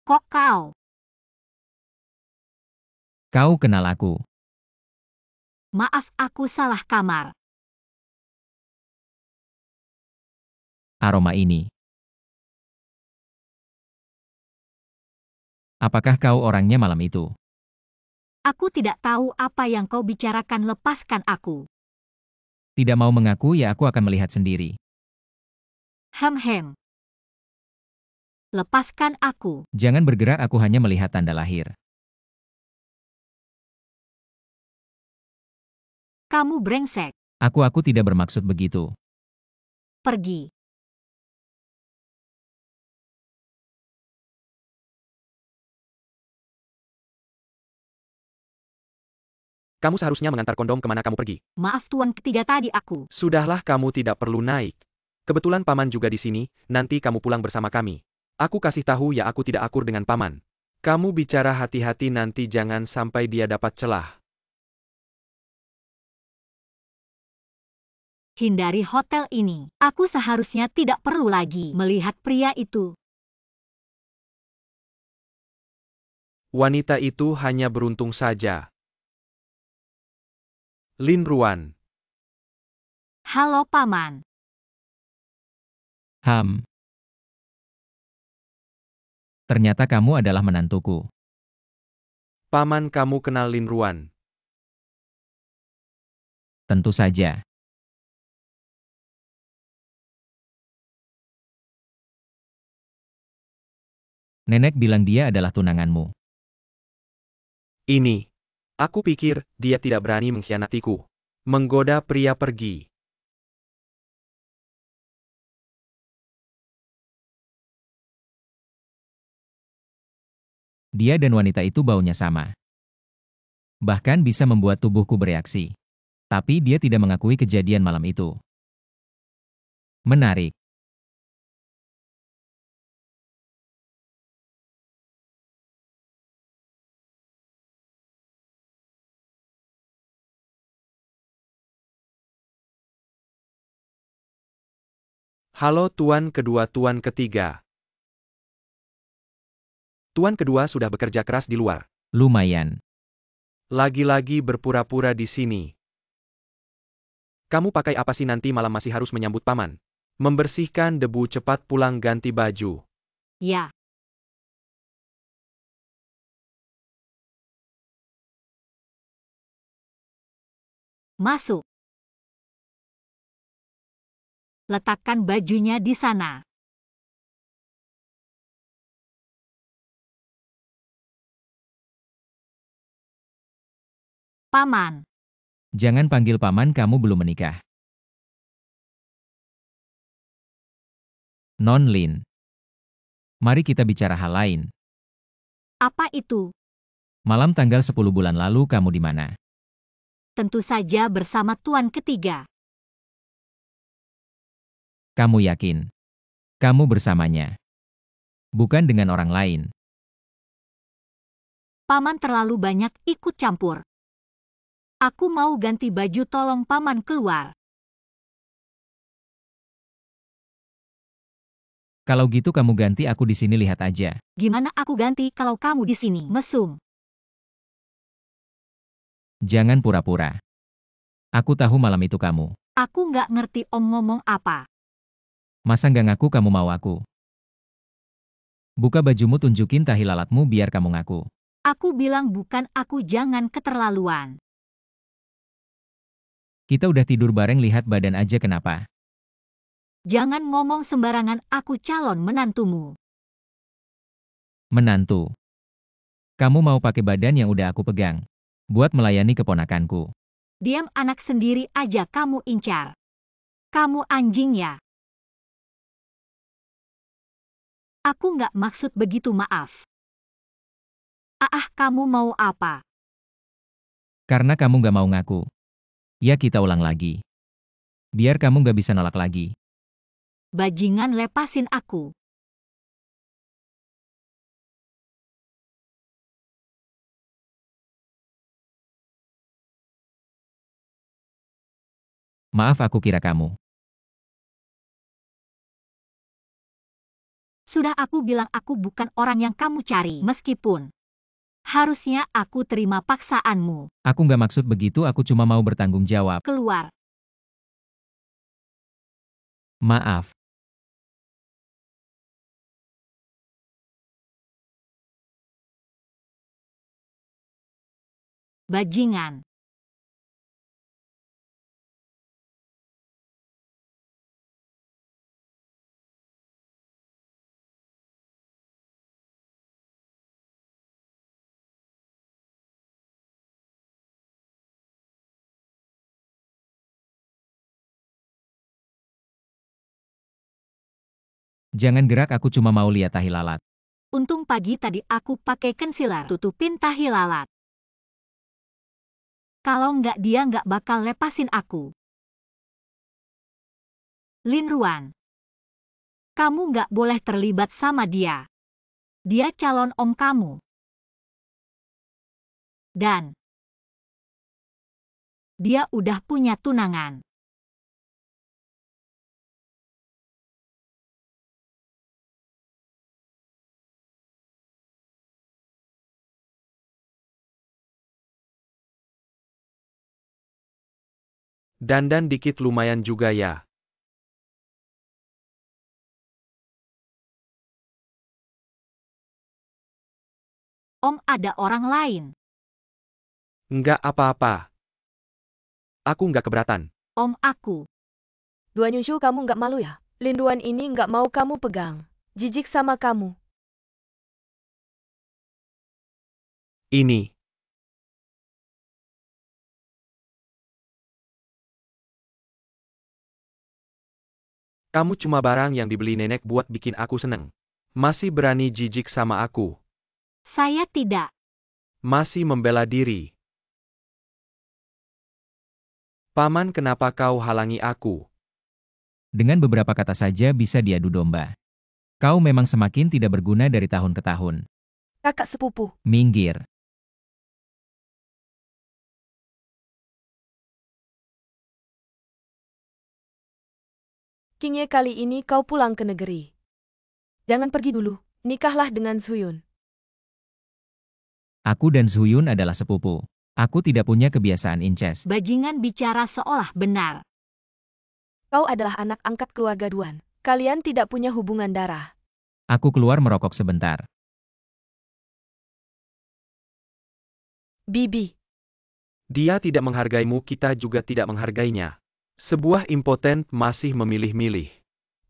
Kok kau? Kau kenal aku. Maaf, aku salah kamar. Aroma ini. Apakah kau orangnya malam itu? Aku tidak tahu apa yang kau bicarakan, lepaskan aku. Tidak mau mengaku ya aku akan melihat sendiri. Hem. Lepaskan aku. Jangan bergerak, aku hanya melihat tanda lahir. Kamu brengsek. Aku tidak bermaksud begitu. Pergi. Kamu seharusnya mengantar kondom kemana kamu pergi. Maaf tuan ketiga, tadi aku. Sudahlah, kamu tidak perlu naik. Kebetulan paman juga di sini, nanti kamu pulang bersama kami. Aku kasih tahu ya, aku tidak akur dengan paman. Kamu bicara hati-hati, nanti jangan sampai dia dapat celah. Hindari hotel ini. Aku seharusnya tidak perlu lagi melihat pria itu. Wanita itu hanya beruntung saja. Lin Ruan. Halo paman. Ternyata kamu adalah menantuku. Paman, kamu kenal Lin Ruan? Tentu saja. Nenek bilang dia adalah tunanganmu. Ini. Aku pikir, dia tidak berani mengkhianatiku. Menggoda pria pergi. Dia dan wanita itu baunya sama. Bahkan bisa membuat tubuhku bereaksi. Tapi dia tidak mengakui kejadian malam itu. Menarik. Halo tuan kedua, tuan ketiga. Tuan kedua sudah bekerja keras di luar. Lumayan. Lagi-lagi berpura-pura di sini. Kamu pakai apa sih, nanti malam masih harus menyambut paman? Membersihkan debu, cepat pulang ganti baju. Ya. Masuk. Letakkan bajunya di sana. Paman. Jangan panggil paman, kamu belum menikah. Non Lin. Mari kita bicara hal lain. Apa itu? Malam tanggal 10 bulan lalu kamu di mana? Tentu saja bersama tuan ketiga. Kamu yakin? Kamu bersamanya. Bukan dengan orang lain. Paman terlalu banyak ikut campur. Aku mau ganti baju, tolong paman keluar. Kalau gitu kamu ganti, aku di sini lihat aja. Gimana aku ganti kalau kamu di sini mesum? Jangan pura-pura. Aku tahu malam itu kamu. Aku nggak ngerti om ngomong apa. Masa nggak ngaku kamu mau aku? Buka bajumu, tunjukin tahi lalatmu biar kamu ngaku. Aku bilang bukan aku, jangan keterlaluan. Kita udah tidur bareng, lihat badan aja kenapa? Jangan ngomong sembarangan, aku calon menantumu. Menantu. Kamu mau pakai badan yang udah aku pegang buat melayani keponakanku. Diam, anak sendiri aja kamu incar. Kamu anjing ya? Aku nggak maksud begitu, maaf. Kamu mau apa? Karena kamu nggak mau ngaku. Ya kita ulang lagi. Biar kamu nggak bisa nolak lagi. Bajingan, lepasin aku. Maaf, aku kira kamu. Sudah aku bilang aku bukan orang yang kamu cari. Meskipun harusnya aku terima paksaanmu. Aku nggak maksud begitu, aku cuma mau bertanggung jawab. Keluar. Maaf. Bajingan. Jangan gerak, aku cuma mau lihat tahi lalat. Untung pagi tadi aku pakai concealer tutupin tahi lalat. Kalau nggak dia nggak bakal lepasin aku. Lin Ruan. Kamu nggak boleh terlibat sama dia. Dia calon om kamu. Dan dia udah punya tunangan. Dandan dikit lumayan juga ya. Om ada orang lain. Nggak apa-apa. Aku nggak keberatan. Om aku. Duan Yunshu, kamu nggak malu ya? Linduan ini nggak mau kamu pegang. Jijik sama kamu. Ini. Kamu cuma barang yang dibeli nenek buat bikin aku seneng. Masih berani jijik sama aku. Saya tidak. Masih membela diri. Paman, kenapa kau halangi aku? Dengan beberapa kata saja bisa diadu domba. Kau memang semakin tidak berguna dari tahun ke tahun. Kakak sepupu. Minggir. Kingye, kali ini kau pulang ke negeri. Jangan pergi dulu. Nikahlah dengan Suyun. Aku dan Zhuyun adalah sepupu. Aku tidak punya kebiasaan incest. Bajingan bicara seolah benar. Kau adalah anak angkat keluarga Duan. Kalian tidak punya hubungan darah. Aku keluar merokok sebentar. Bibi. Dia tidak menghargaimu, kita juga tidak menghargainya. Sebuah impoten masih memilih-milih.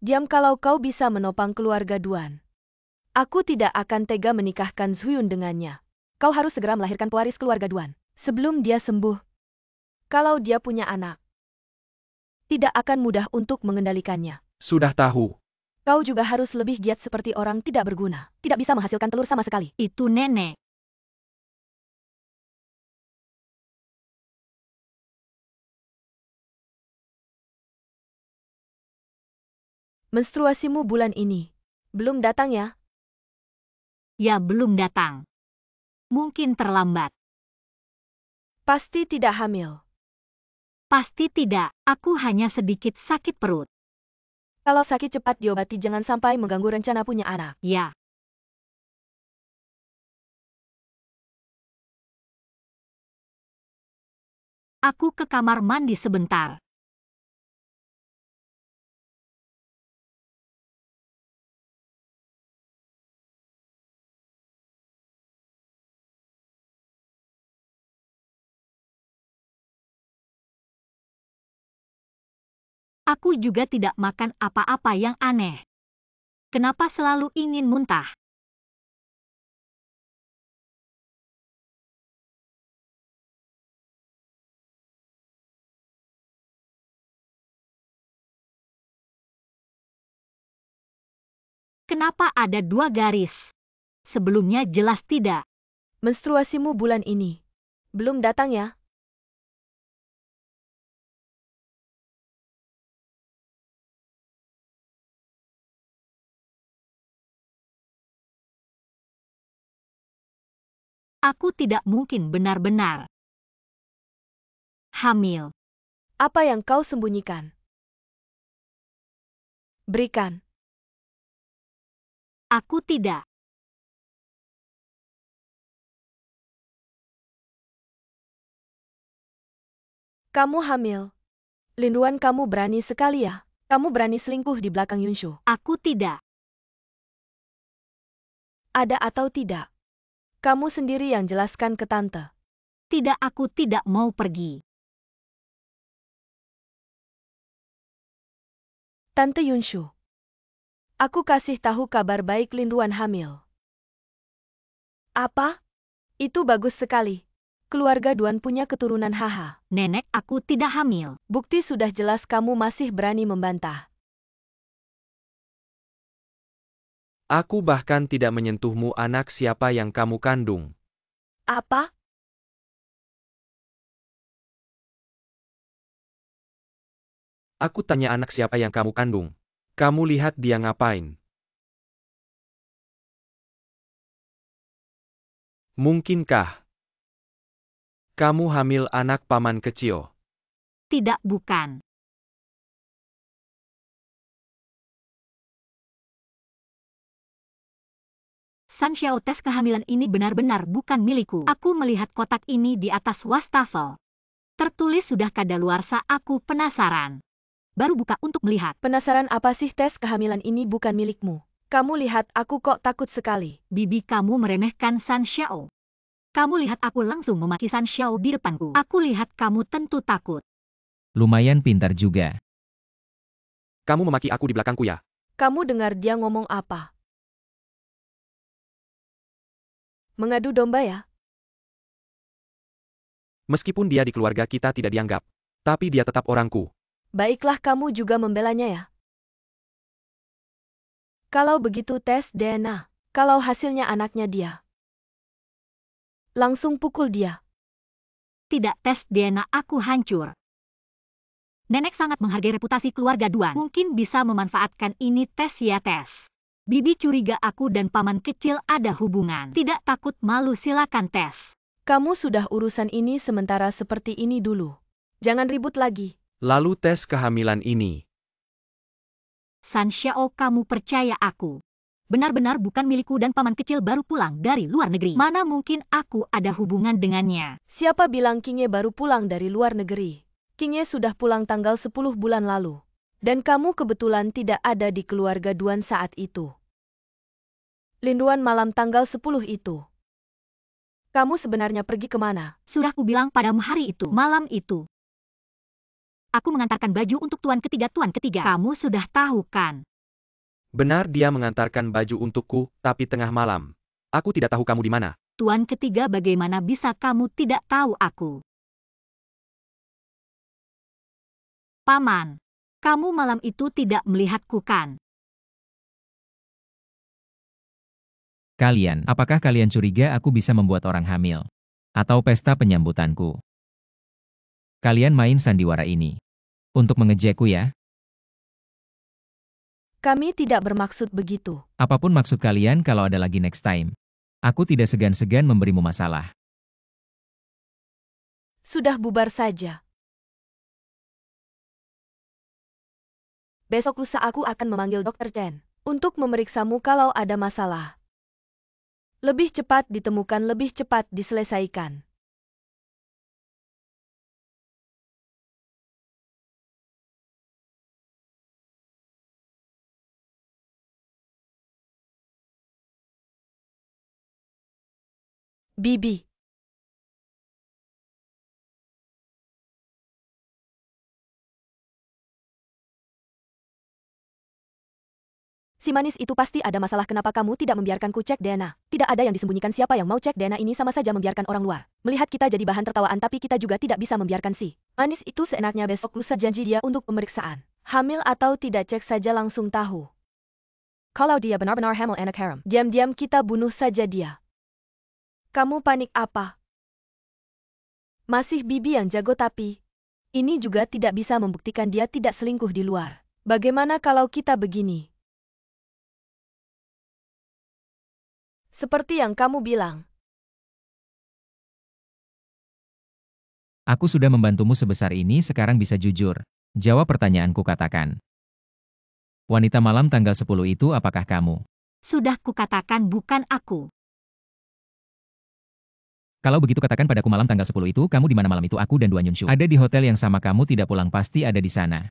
Diam kalau kau bisa menopang keluarga Duan. Aku tidak akan tega menikahkan Suyun dengannya. Kau harus segera melahirkan pewaris keluarga Duan. Sebelum dia sembuh. Kalau dia punya anak. Tidak akan mudah untuk mengendalikannya. Sudah tahu. Kau juga harus lebih giat seperti orang tidak berguna. Tidak bisa menghasilkan telur sama sekali. Itu nenek. Menstruasimu bulan ini. Belum datang ya? Ya belum datang. Mungkin terlambat. Pasti tidak hamil. Pasti tidak, aku hanya sedikit sakit perut. Kalau sakit cepat diobati, jangan sampai mengganggu rencana punya anak. Ya. Aku ke kamar mandi sebentar. Aku juga tidak makan apa-apa yang aneh. Kenapa selalu ingin muntah? Kenapa ada 2 garis? Sebelumnya jelas tidak. Menstruasimu bulan ini. Belum datang ya? Aku tidak mungkin benar-benar hamil. Apa yang kau sembunyikan? Berikan. Aku tidak. Kamu hamil. Linduan, kamu berani sekali ya. Kamu berani selingkuh di belakang Yunshu. Aku tidak. Ada atau tidak? Kamu sendiri yang jelaskan ke tante. Tidak, aku tidak mau pergi. Tante Yunshu. Aku kasih tahu kabar baik, Linduan hamil. Apa? Itu bagus sekali. Keluarga Duan punya keturunan haha. Nenek, aku tidak hamil. Bukti sudah jelas, kamu masih berani membantah. Aku bahkan tidak menyentuhmu, anak siapa yang kamu kandung. Apa? Aku tanya anak siapa yang kamu kandung. Kamu lihat dia ngapain? Mungkinkah kamu hamil anak paman kecil? Tidak, bukan. San Xiao, tes kehamilan ini benar-benar bukan milikku. Aku melihat kotak ini di atas wastafel. Tertulis sudah kadaluarsa, aku penasaran. Baru buka untuk melihat. Penasaran apa sih? Tes kehamilan ini bukan milikmu. Kamu lihat aku kok takut sekali. Bibi, kamu meremehkan San Xiao. Kamu lihat aku langsung memaki San Xiao di depanku. Aku lihat kamu tentu takut. Lumayan pintar juga. Kamu memaki aku di belakangku ya? Kamu dengar dia ngomong apa? Mengadu domba ya? Meskipun dia di keluarga kita tidak dianggap, tapi dia tetap orangku. Baiklah, kamu juga membelanya ya? Kalau begitu tes DNA. Kalau hasilnya anaknya dia, langsung pukul dia. Tidak, tes DNA aku hancur. Nenek sangat menghargai reputasi keluarga Duan. Mungkin bisa memanfaatkan ini. Tes ya tes. Bibi curiga aku dan paman kecil ada hubungan. Tidak takut malu, silakan tes. Kamu sudah urusan ini sementara seperti ini dulu. Jangan ribut lagi. Lalu tes kehamilan ini. San Xiao, kamu percaya aku? Benar-benar bukan milikku dan paman kecil baru pulang dari luar negeri. Mana mungkin aku ada hubungan dengannya? Siapa bilang Kingye baru pulang dari luar negeri? Kingye sudah pulang tanggal 10 bulan lalu. Dan kamu kebetulan tidak ada di keluarga Duan saat itu. Linduan malam tanggal 10 itu. Kamu sebenarnya pergi kemana? Sudah kubilang padamu hari itu, malam itu. Aku mengantarkan baju untuk tuan ketiga. Kamu sudah tahu kan? Benar, dia mengantarkan baju untukku, tapi tengah malam. Aku tidak tahu kamu di mana. Tuan ketiga, bagaimana bisa kamu tidak tahu aku? Paman, kamu malam itu tidak melihatku kan? Kalian, apakah kalian curiga aku bisa membuat orang hamil? Atau pesta penyambutanku? Kalian main sandiwara ini untuk mengejekku ya? Kami tidak bermaksud begitu. Apapun maksud kalian, kalau ada lagi next time, aku tidak segan-segan memberimu masalah. Sudah bubar saja. Besok lusa aku akan memanggil Dr. Chen untuk memeriksamu kalau ada masalah. Lebih cepat ditemukan, lebih cepat diselesaikan. Bibi. Si manis itu pasti ada masalah. Kenapa kamu tidak membiarkanku cek DNA? Tidak ada yang disembunyikan. Siapa yang mau cek DNA ini? Sama saja membiarkan orang luar melihat kita jadi bahan tertawaan, tapi kita juga tidak bisa membiarkan si manis itu seenaknya. Besok lusa janji dia untuk pemeriksaan. Hamil atau tidak, cek saja langsung tahu. Kalau dia benar-benar hamil anak haram, diam-diam kita bunuh saja dia. Kamu panik apa? Masih bibi yang jago, tapi ini juga tidak bisa membuktikan dia tidak selingkuh di luar. Bagaimana kalau kita begini? Seperti yang kamu bilang. Aku sudah membantumu sebesar ini, sekarang bisa jujur. Jawab pertanyaanku, katakan. Wanita malam tanggal 10 itu apakah kamu? Sudah kukatakan bukan aku. Kalau begitu katakan padaku malam tanggal 10 itu kamu di mana malam itu? Aku dan Duan Yunshu ada di hotel yang sama, kamu tidak pulang pasti ada di sana.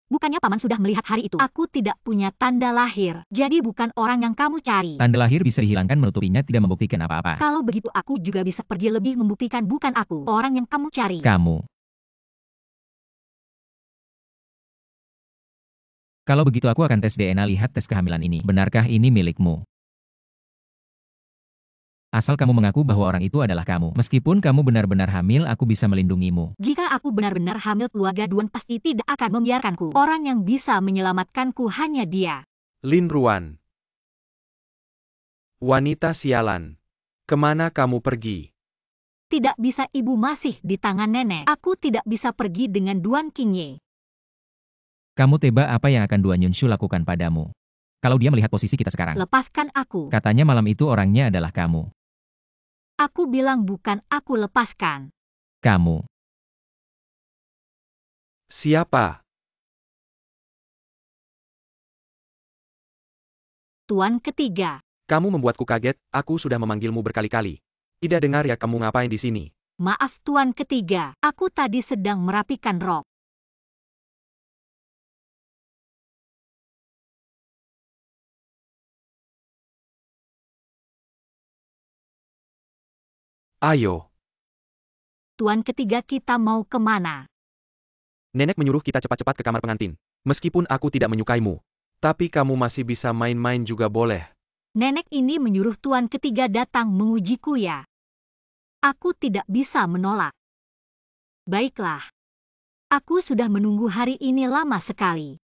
Bukannya paman sudah melihat hari itu? Aku tidak punya tanda lahir, jadi bukan orang yang kamu cari. Tanda lahir bisa dihilangkan, menutupinya tidak membuktikan apa-apa. Kalau begitu aku juga bisa pergi, lebih membuktikan bukan aku orang yang kamu cari. Kamu. Kalau begitu aku akan tes DNA, lihat tes kehamilan ini. Benarkah ini milikmu? Asal kamu mengaku bahwa orang itu adalah kamu. Meskipun kamu benar-benar hamil, aku bisa melindungimu. Jika aku benar-benar hamil, keluarga Duan pasti tidak akan membiarkanku. Orang yang bisa menyelamatkanku hanya dia. Lin Ruan. Wanita sialan. Kemana kamu pergi? Tidak bisa, ibu masih di tangan nenek. Aku tidak bisa pergi dengan Duan Qingye. Kamu tebak apa yang akan Duan Yunshu lakukan padamu? Kalau dia melihat posisi kita sekarang. Lepaskan aku. Katanya malam itu orangnya adalah kamu. Aku bilang bukan, aku lepaskan. Kamu. Siapa? Tuan ketiga. Kamu membuatku kaget, aku sudah memanggilmu berkali-kali. Tidak dengar ya kamu ngapain di sini? Maaf Tuan ketiga, aku tadi sedang merapikan rok. Ayo. Tuan ketiga, kita mau kemana? Nenek menyuruh kita cepat-cepat ke kamar pengantin. Meskipun aku tidak menyukaimu. Tapi kamu masih bisa main-main juga boleh. Nenek ini menyuruh Tuan ketiga datang mengujiku ya. Aku tidak bisa menolak. Baiklah. Aku sudah menunggu hari ini lama sekali.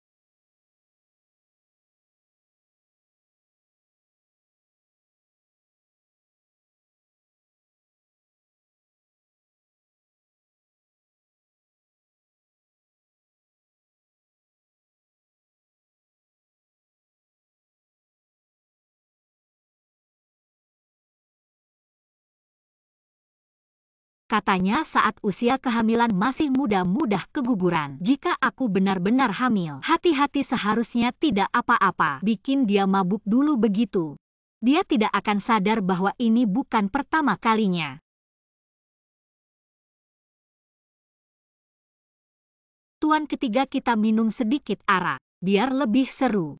Katanya saat usia kehamilan masih muda mudah keguguran. Jika aku benar-benar hamil, hati-hati, seharusnya tidak apa-apa. Bikin dia mabuk dulu begitu. Dia tidak akan sadar bahwa ini bukan pertama kalinya. Tuan ketiga, kita minum sedikit arak, biar lebih seru.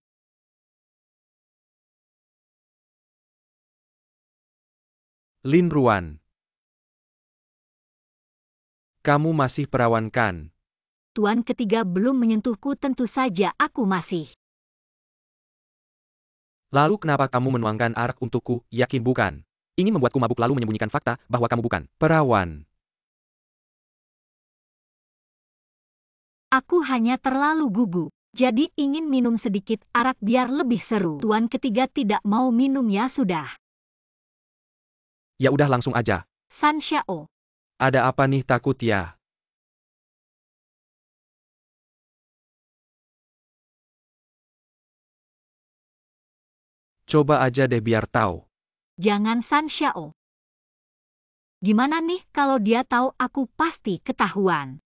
Lin Ruan. Kamu masih perawan kan? Tuan ketiga belum menyentuhku, tentu saja aku masih. Lalu kenapa kamu menuangkan arak untukku? Yakin bukan? Ingin membuatku mabuk lalu menyembunyikan fakta bahwa kamu bukan perawan. Aku hanya terlalu gugup. Jadi ingin minum sedikit arak biar lebih seru. Tuan ketiga tidak mau minum ya sudah. Ya udah langsung aja. San Xiao. Ada apa nih, takut ya? Coba aja deh biar tahu. Jangan San Xiao. Gimana nih kalau dia tahu, aku pasti ketahuan.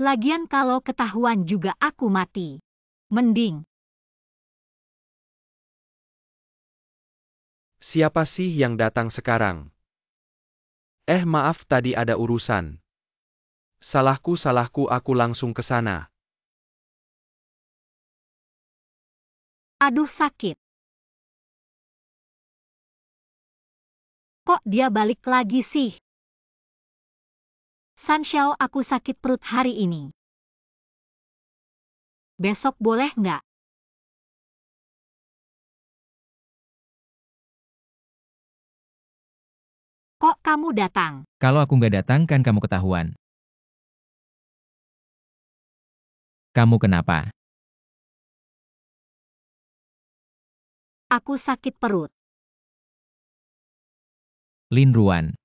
Lagian kalau ketahuan juga aku mati. Mending. Siapa sih yang datang sekarang? Maaf, tadi ada urusan. Salahku, aku langsung ke sana. Aduh sakit. Kok dia balik lagi sih? San Xiao, aku sakit perut hari ini. Besok boleh nggak? Kok kamu datang? Kalau aku nggak datang kan kamu ketahuan. Kamu kenapa? Aku sakit perut. Lin Ruan.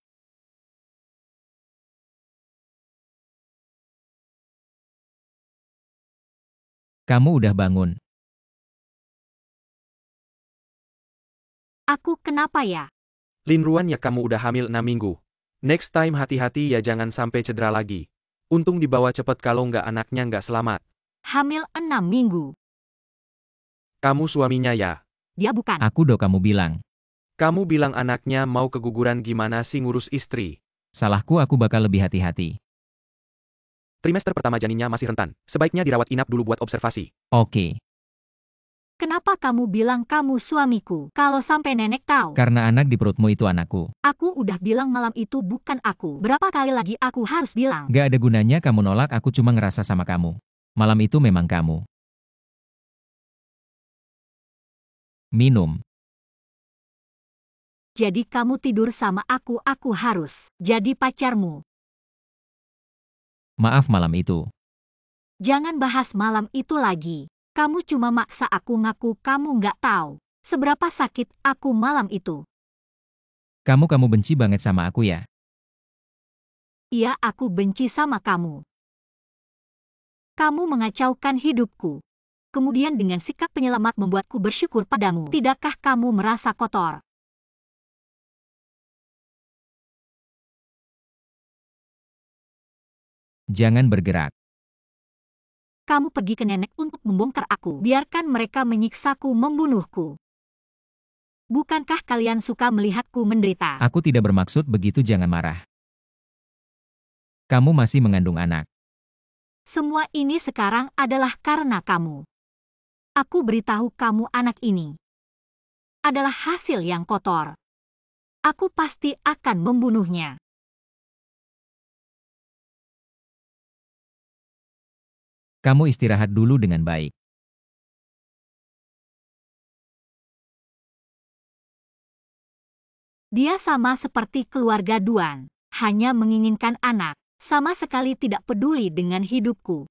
Kamu udah bangun. Aku kenapa ya? Lin Ruan, ya kamu udah hamil 6 minggu. Next time hati-hati ya, jangan sampai cedera lagi. Untung dibawa cepet, kalau nggak anaknya nggak selamat. Hamil 6 minggu. Kamu suaminya ya? Dia bukan. Aku do kamu bilang. Kamu bilang anaknya mau keguguran, gimana sih ngurus istri? Salahku, aku bakal lebih hati-hati. Trimester pertama janinnya masih rentan. Sebaiknya dirawat inap dulu buat observasi. Oke. Kenapa kamu bilang kamu suamiku? Kalau sampai nenek tahu. Karena anak di perutmu itu anakku. Aku udah bilang malam itu bukan aku. Berapa kali lagi aku harus bilang? Gak ada gunanya kamu nolak, aku cuma ngerasa sama kamu. Malam itu memang kamu. Minum. Jadi kamu tidur sama aku harus jadi pacarmu. Maaf malam itu. Jangan bahas malam itu lagi. Kamu cuma maksa aku ngaku kamu nggak tahu seberapa sakit aku malam itu. Kamu benci banget sama aku ya? Iya, aku benci sama kamu. Kamu mengacaukan hidupku. Kemudian dengan sikap penyelamat membuatku bersyukur padamu. Tidakkah kamu merasa kotor? Jangan bergerak. Kamu pergi ke nenek untuk membongkar aku. Biarkan mereka menyiksaku, membunuhku. Bukankah kalian suka melihatku menderita? Aku tidak bermaksud begitu, jangan marah. Kamu masih mengandung anak. Semua ini sekarang adalah karena kamu. Aku beritahu kamu, anak ini adalah hasil yang kotor. Aku pasti akan membunuhnya. Kamu istirahat dulu dengan baik. Dia sama seperti keluarga Duan, hanya menginginkan anak, sama sekali tidak peduli dengan hidupku.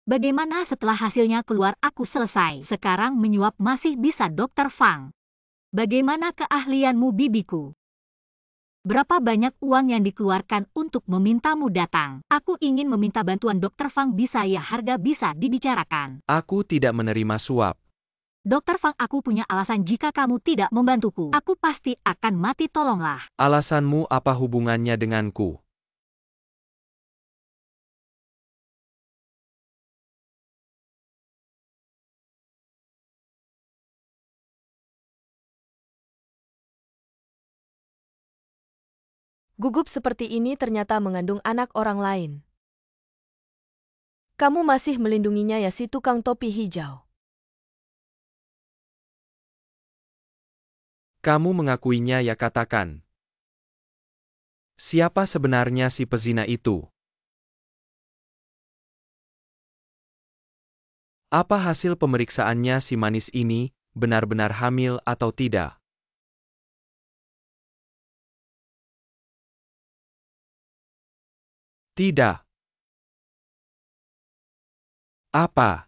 Bagaimana setelah hasilnya keluar aku selesai? Sekarang menyuap masih bisa Dr. Fang. Bagaimana keahlianmu bibiku? Berapa banyak uang yang dikeluarkan untuk memintamu datang? Aku ingin meminta bantuan Dr. Fang, bisa ya, harga bisa dibicarakan. Aku tidak menerima suap. Dr. Fang, aku punya alasan jika kamu tidak membantuku. Aku pasti akan mati, tolonglah. Alasanmu apa hubungannya denganku? Gugup seperti ini ternyata mengandung anak orang lain. Kamu masih melindunginya ya, si tukang topi hijau. Kamu mengakuinya ya, katakan. Siapa sebenarnya si pezina itu? Apa hasil pemeriksaannya si manis ini, benar-benar hamil atau tidak? Tidak. Apa?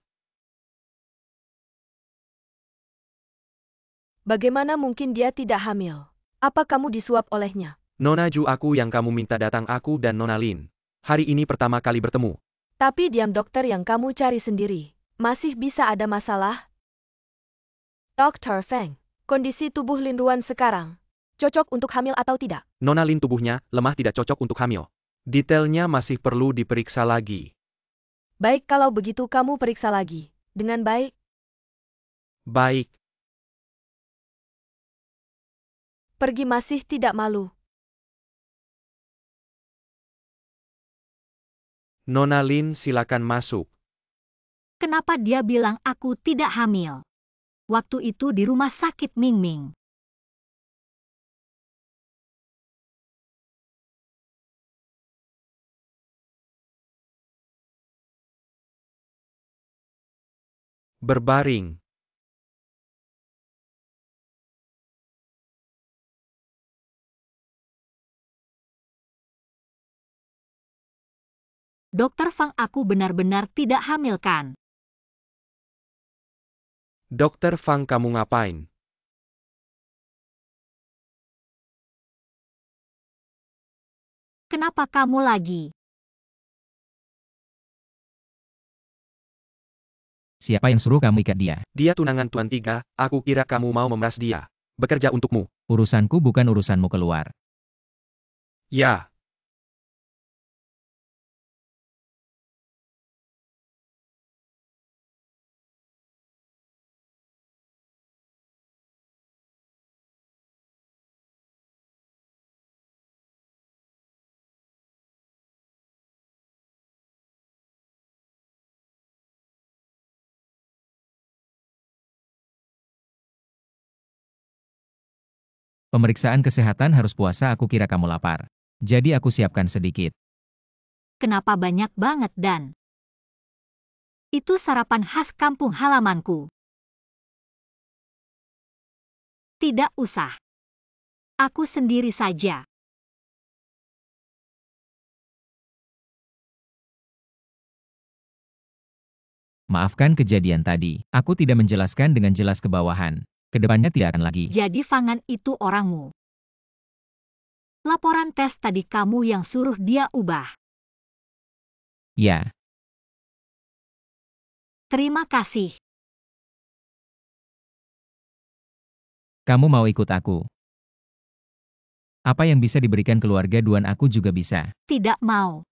Bagaimana mungkin dia tidak hamil? Apa kamu disuap olehnya? Nona Ju, aku yang kamu minta datang, aku dan Nona Lin. Hari ini pertama kali bertemu. Tapi diam, dokter yang kamu cari sendiri. Masih bisa ada masalah? Dr. Feng, kondisi tubuh Lin Ruan sekarang cocok untuk hamil atau tidak? Nona Lin tubuhnya lemah, tidak cocok untuk hamil. Detailnya masih perlu diperiksa lagi. Baik, kalau begitu kamu periksa lagi. Dengan baik. Baik. Pergi, masih tidak malu. Nona Lin, silakan masuk. Kenapa dia bilang aku tidak hamil? Waktu itu di rumah sakit Ming Ming. Berbaring. Dr. Fang, aku benar-benar tidak hamil kan? Dokter Fang, kamu ngapain? Kenapa kamu lagi? Siapa yang suruh kamu ikat dia? Dia tunangan Tuan Tiga, aku kira kamu mau memeras dia. Bekerja untukmu. Urusanku bukan urusanmu, keluar. Ya. Pemeriksaan kesehatan harus puasa, aku kira kamu lapar. Jadi aku siapkan sedikit. Kenapa banyak banget, Dan? Itu sarapan khas kampung halamanku. Tidak usah. Aku sendiri saja. Maafkan kejadian tadi. Aku tidak menjelaskan dengan jelas ke bawahan. Kedepannya tidak akan lagi. Jadi Fangan itu orangmu. Laporan tes tadi kamu yang suruh dia ubah. Ya. Terima kasih. Kamu mau ikut aku? Apa yang bisa diberikan keluarga Duan aku juga bisa. Tidak mau.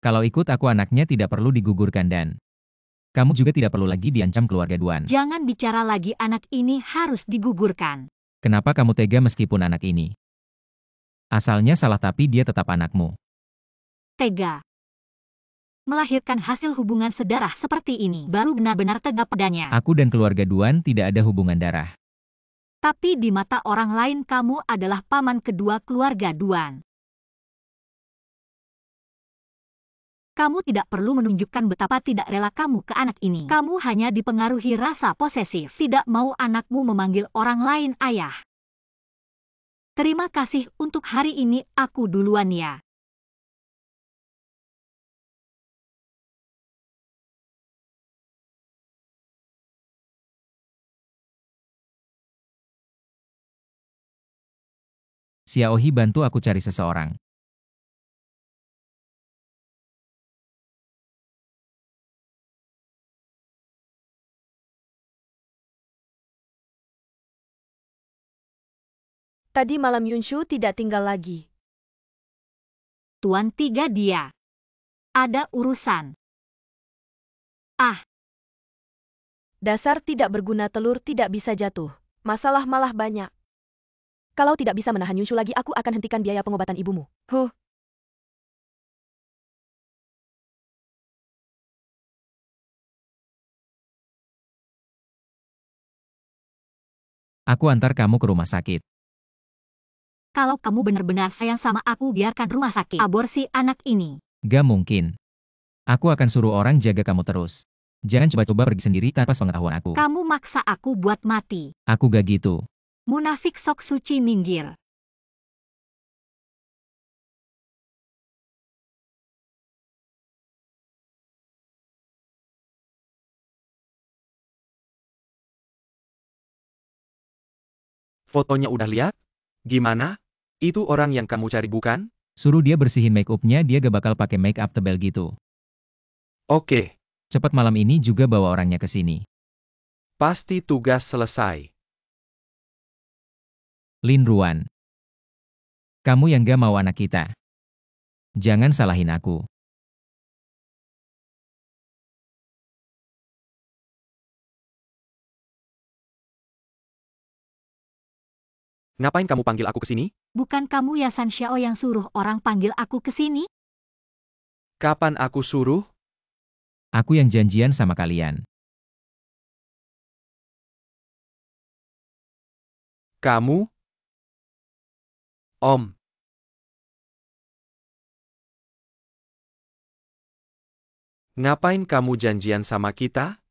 Kalau ikut aku, anaknya tidak perlu digugurkan dan kamu juga tidak perlu lagi diancam keluarga Duan. Jangan bicara lagi, anak ini harus digugurkan. Kenapa kamu tega meskipun anak ini asalnya salah, tapi dia tetap anakmu? Tega. Melahirkan hasil hubungan sedarah seperti ini baru benar-benar tega padanya. Aku dan keluarga Duan tidak ada hubungan darah. Tapi di mata orang lain kamu adalah paman kedua keluarga Duan. Kamu tidak perlu menunjukkan betapa tidak rela kamu ke anak ini. Kamu hanya dipengaruhi rasa posesif. Tidak mau anakmu memanggil orang lain ayah. Terima kasih untuk hari ini, aku duluan ya. Xiaohi, bantu aku cari seseorang. Tadi malam Yunshu tidak tinggal lagi. Tuan Tiga dia. Ada urusan. Ah, Dasar tidak berguna, telur tidak bisa jatuh. Masalah malah banyak. Kalau tidak bisa menahan Yunshu lagi, aku akan hentikan biaya pengobatan ibumu. Huh. Aku antar kamu ke rumah sakit. kalau kamu benar-benar sayang sama aku, biarkan rumah sakit aborsi anak ini. Gak mungkin. Aku akan suruh orang jaga kamu terus. Jangan coba-coba pergi sendiri tanpa pengetahuan aku. Kamu maksa aku buat mati. Aku gak gitu. Munafik, sok suci, minggir. Fotonya udah lihat? Gimana? Itu orang yang kamu cari bukan? Suruh dia bersihin make up-nya, dia gak bakal pakai make up tebal gitu. Oke, Cepat malam ini juga bawa orangnya ke sini. pasti tugas selesai. Lin Ruan. Kamu yang gak mau anak kita. Jangan salahin aku. Ngapain kamu panggil aku ke sini? Bukan kamu ya San Xiao yang suruh orang panggil aku ke sini? Kapan aku suruh? Aku yang janjian sama kalian. Kamu? Om. Ngapain kamu janjian sama kita?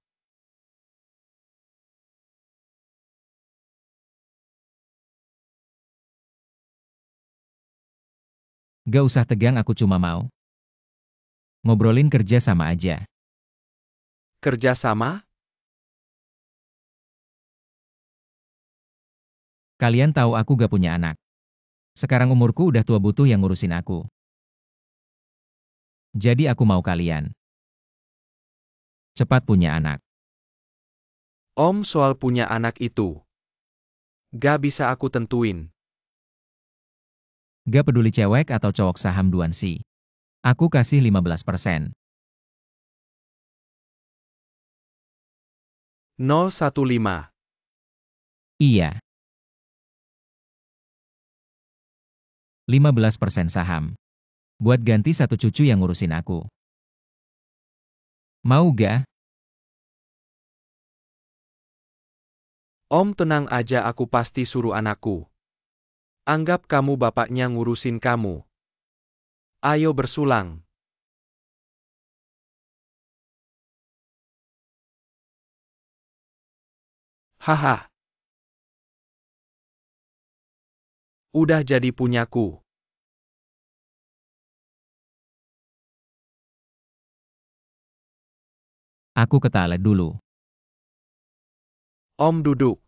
Gak usah tegang, aku cuma mau ngobrolin kerja sama aja. Kerja sama? Kalian tahu aku gak punya anak. Sekarang umurku udah tua, butuh yang ngurusin aku. Jadi aku mau kalian cepat punya anak. Om, soal punya anak itu. Gak bisa aku tentuin. Gak peduli cewek atau cowok, saham Duan Si. Aku kasih 15%. 015. Iya. 15% saham. Buat ganti satu cucu yang ngurusin aku. Mau gak? Om, tenang aja, aku pasti suruh anakku. Anggap kamu bapaknya ngurusin kamu. Ayo bersulang. Haha. Udah jadi punyaku. Aku ke toilet dulu. Om, duduk.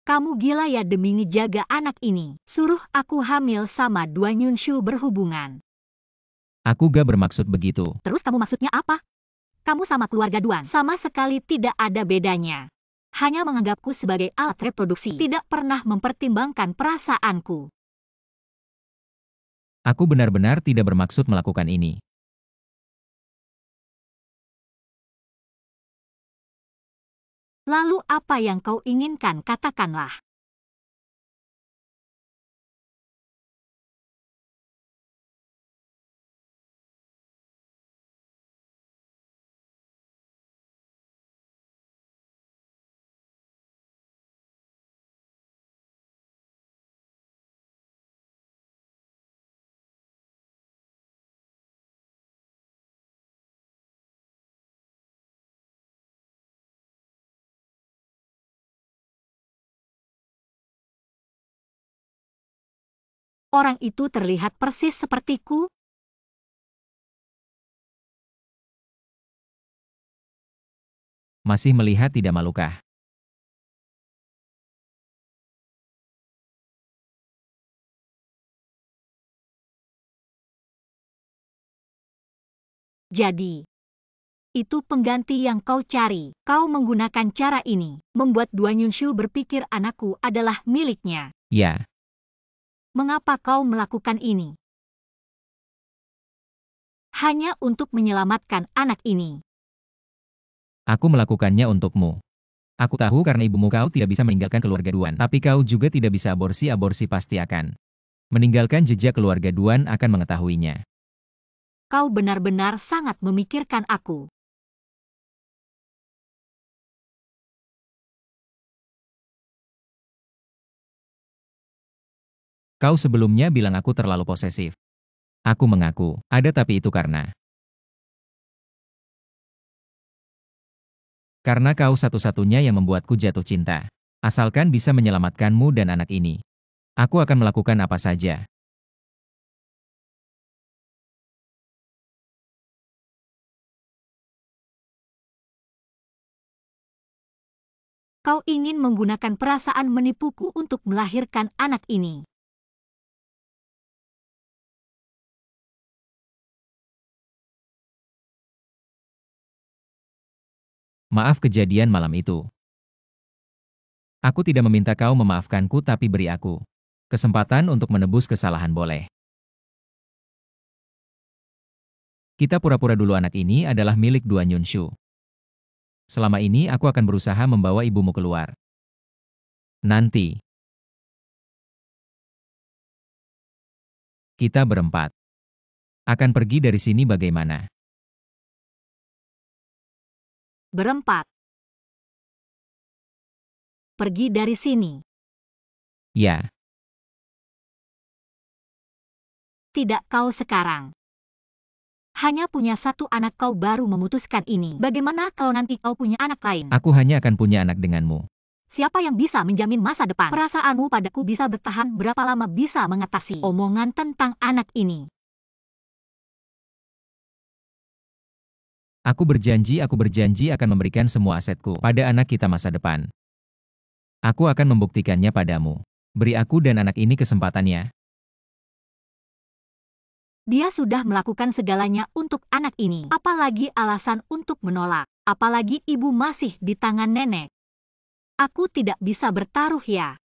Kamu gila ya demi ngejaga anak ini. Suruh aku hamil sama dua Yunshu berhubungan. Aku gak bermaksud begitu. Terus kamu maksudnya apa? Kamu sama keluarga Duan sama sekali tidak ada bedanya. Hanya menganggapku sebagai alat reproduksi. Tidak pernah mempertimbangkan perasaanku. Aku benar-benar tidak bermaksud melakukan ini. Lalu apa yang kau inginkan, katakanlah. Orang itu terlihat persis sepertiku. Masih melihat tidak malukah? Jadi, itu pengganti yang kau cari. Kau menggunakan cara ini, membuat Duan Yunshu berpikir anakku adalah miliknya. Ya, Mengapa kau melakukan ini? Hanya untuk menyelamatkan anak ini. aku melakukannya untukmu. Aku tahu karena ibumu kau tidak bisa meninggalkan keluarga Duan. Tapi kau juga tidak bisa aborsi pasti akan meninggalkan jejak keluarga Duan akan mengetahuinya. Kau benar-benar sangat memikirkan aku. Kau sebelumnya bilang aku terlalu posesif. Aku mengaku, ada tapi itu karena kau satu-satunya yang membuatku jatuh cinta. Asalkan bisa menyelamatkanmu dan anak ini. Aku akan melakukan apa saja. Kau ingin menggunakan perasaan menipuku untuk melahirkan anak ini. Maaf kejadian malam itu. Aku tidak meminta kau memaafkanku tapi beri aku kesempatan untuk menebus kesalahan boleh. Kita pura-pura dulu anak ini adalah milik Duan Yunshu. Selama ini aku akan berusaha membawa ibumu keluar. Nanti, kita berempat akan pergi dari sini bagaimana? Berempat. Pergi dari sini. Ya, Tidak kau sekarang. Hanya punya satu anak kau baru memutuskan ini. Bagaimana kalau nanti kau punya anak lain? aku hanya akan punya anak denganmu. Siapa yang bisa menjamin masa depan? Perasaanmu padaku bisa bertahan berapa lama bisa mengatasi omongan tentang anak ini? Aku berjanji akan memberikan semua asetku pada anak kita masa depan. Aku akan membuktikannya padamu. Beri aku dan anak ini kesempatannya. Dia sudah melakukan segalanya untuk anak ini. Apalagi alasan untuk menolak? Apalagi ibu masih di tangan nenek. Aku tidak bisa bertaruh ya.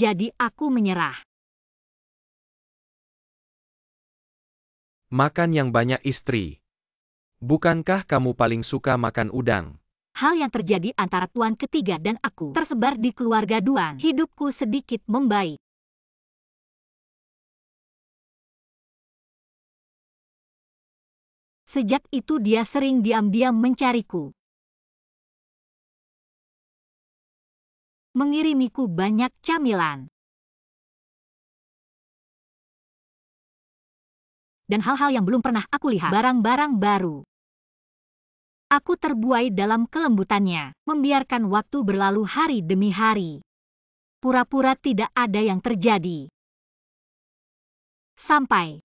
Jadi aku menyerah. Makan yang banyak istri. Bukankah kamu paling suka makan udang? Hal yang terjadi antara tuan ketiga dan aku tersebar di keluarga Duan. Hidupku sedikit membaik. Sejak itu dia sering diam-diam mencariku. Mengirimiku banyak camilan. Dan hal-hal yang belum pernah aku lihat. Barang-barang baru. Aku terbuai dalam kelembutannya, membiarkan waktu berlalu hari demi hari. Pura-pura tidak ada yang terjadi. Sampai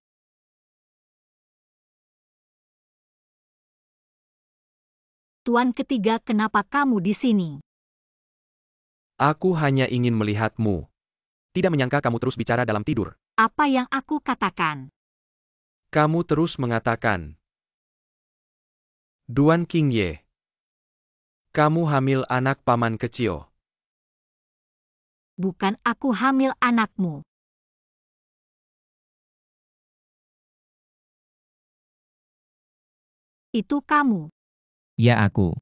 tuan ketiga, kenapa kamu di sini? Aku hanya ingin melihatmu. Tidak menyangka kamu terus bicara dalam tidur. Apa yang aku katakan? Kamu terus mengatakan, Duan Qingye, kamu hamil anak paman kecil. Bukan aku hamil anakmu. Itu kamu. Ya aku.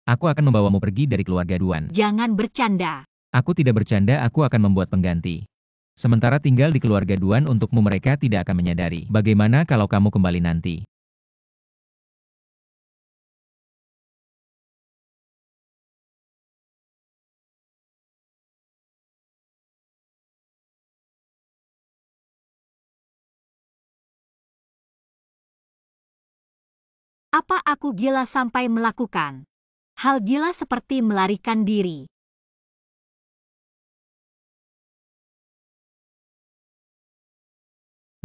Aku akan membawamu pergi dari keluarga Duan. Jangan bercanda. Aku tidak bercanda, aku akan membuat pengganti. Sementara tinggal di keluarga Duan untukmu mereka tidak akan menyadari. Bagaimana kalau kamu kembali nanti? Apa aku gila sampai melakukan hal gila seperti melarikan diri?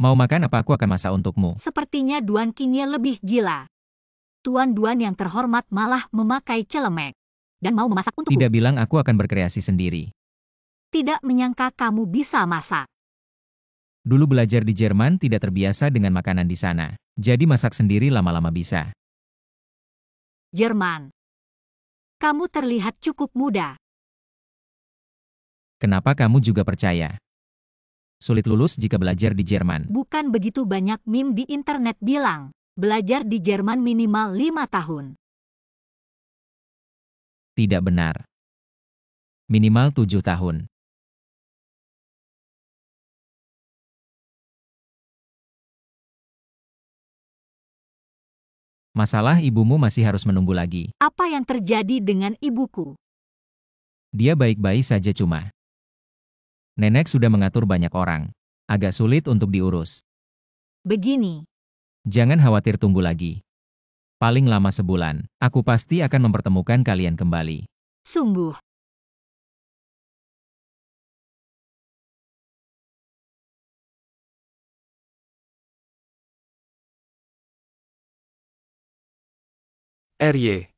Mau makan apa aku akan masak untukmu. Sepertinya Duan Qingye lebih gila. Tuan Duan yang terhormat malah memakai celemek. Dan mau memasak untukku. Tidak bilang aku akan berkreasi sendiri. Tidak menyangka kamu bisa masak. Dulu belajar di Jerman tidak terbiasa dengan makanan di sana. Jadi masak sendiri lama-lama bisa. Jerman. Kamu terlihat cukup muda. Kenapa kamu juga percaya? Sulit lulus jika belajar di Jerman. Bukan begitu banyak meme di internet bilang, belajar di Jerman minimal 5 tahun. Tidak benar. Minimal 7 tahun. Masalah ibumu masih harus menunggu lagi. Apa yang terjadi dengan ibuku? Dia baik-baik saja cuma. Nenek sudah mengatur banyak orang. Agak sulit untuk diurus. Begini, Jangan khawatir tunggu lagi. Paling lama sebulan, aku pasti akan mempertemukan kalian kembali. sungguh. RY.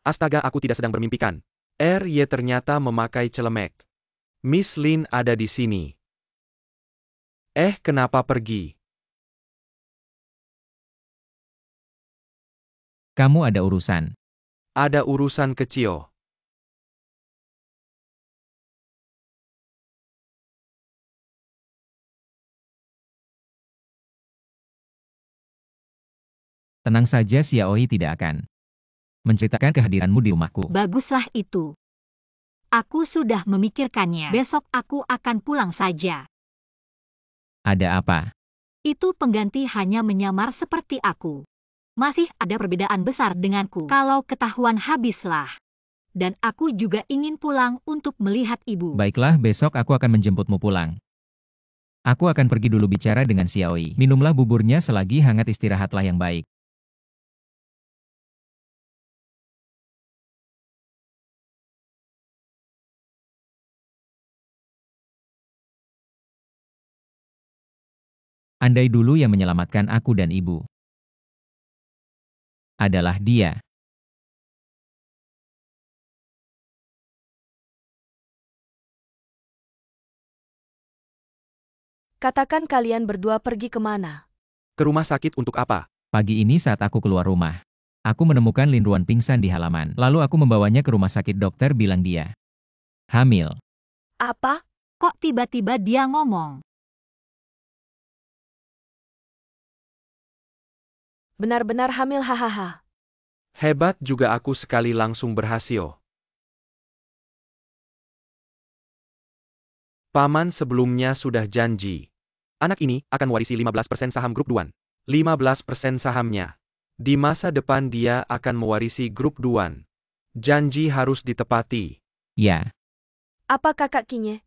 Astaga, aku tidak sedang bermimpikan. RY ternyata memakai celemek. Miss Lin ada di sini. Kenapa pergi? Kamu ada urusan. Ada urusan kecil. Tenang saja, Xiaoi tidak akan menceritakan kehadiranmu di rumahku. Baguslah itu. Aku sudah memikirkannya. Besok aku akan pulang saja. Ada apa? Itu pengganti hanya menyamar seperti aku. Masih ada perbedaan besar denganku. Kalau ketahuan habislah. Dan aku juga ingin pulang untuk melihat ibu. Baiklah, besok aku akan menjemputmu pulang. Aku akan pergi dulu bicara dengan Xiaoi. Minumlah buburnya selagi hangat, istirahatlah yang baik. Andai dulu yang menyelamatkan aku dan ibu adalah dia. Katakan kalian berdua pergi kemana? Ke rumah sakit untuk apa? Pagi ini saat aku keluar rumah, aku menemukan Lin Ruan pingsan di halaman. Lalu aku membawanya ke rumah sakit. Dokter bilang dia hamil. Apa? Kok tiba-tiba dia ngomong? Benar-benar hamil, hahaha. Hebat juga, aku sekali langsung berhasil. Paman sebelumnya sudah janji. Anak ini akan mewarisi 15% saham grup Duan. 15% sahamnya. Di masa depan dia akan mewarisi grup Duan. Janji harus ditepati. Ya, Apa Kakak Qingye?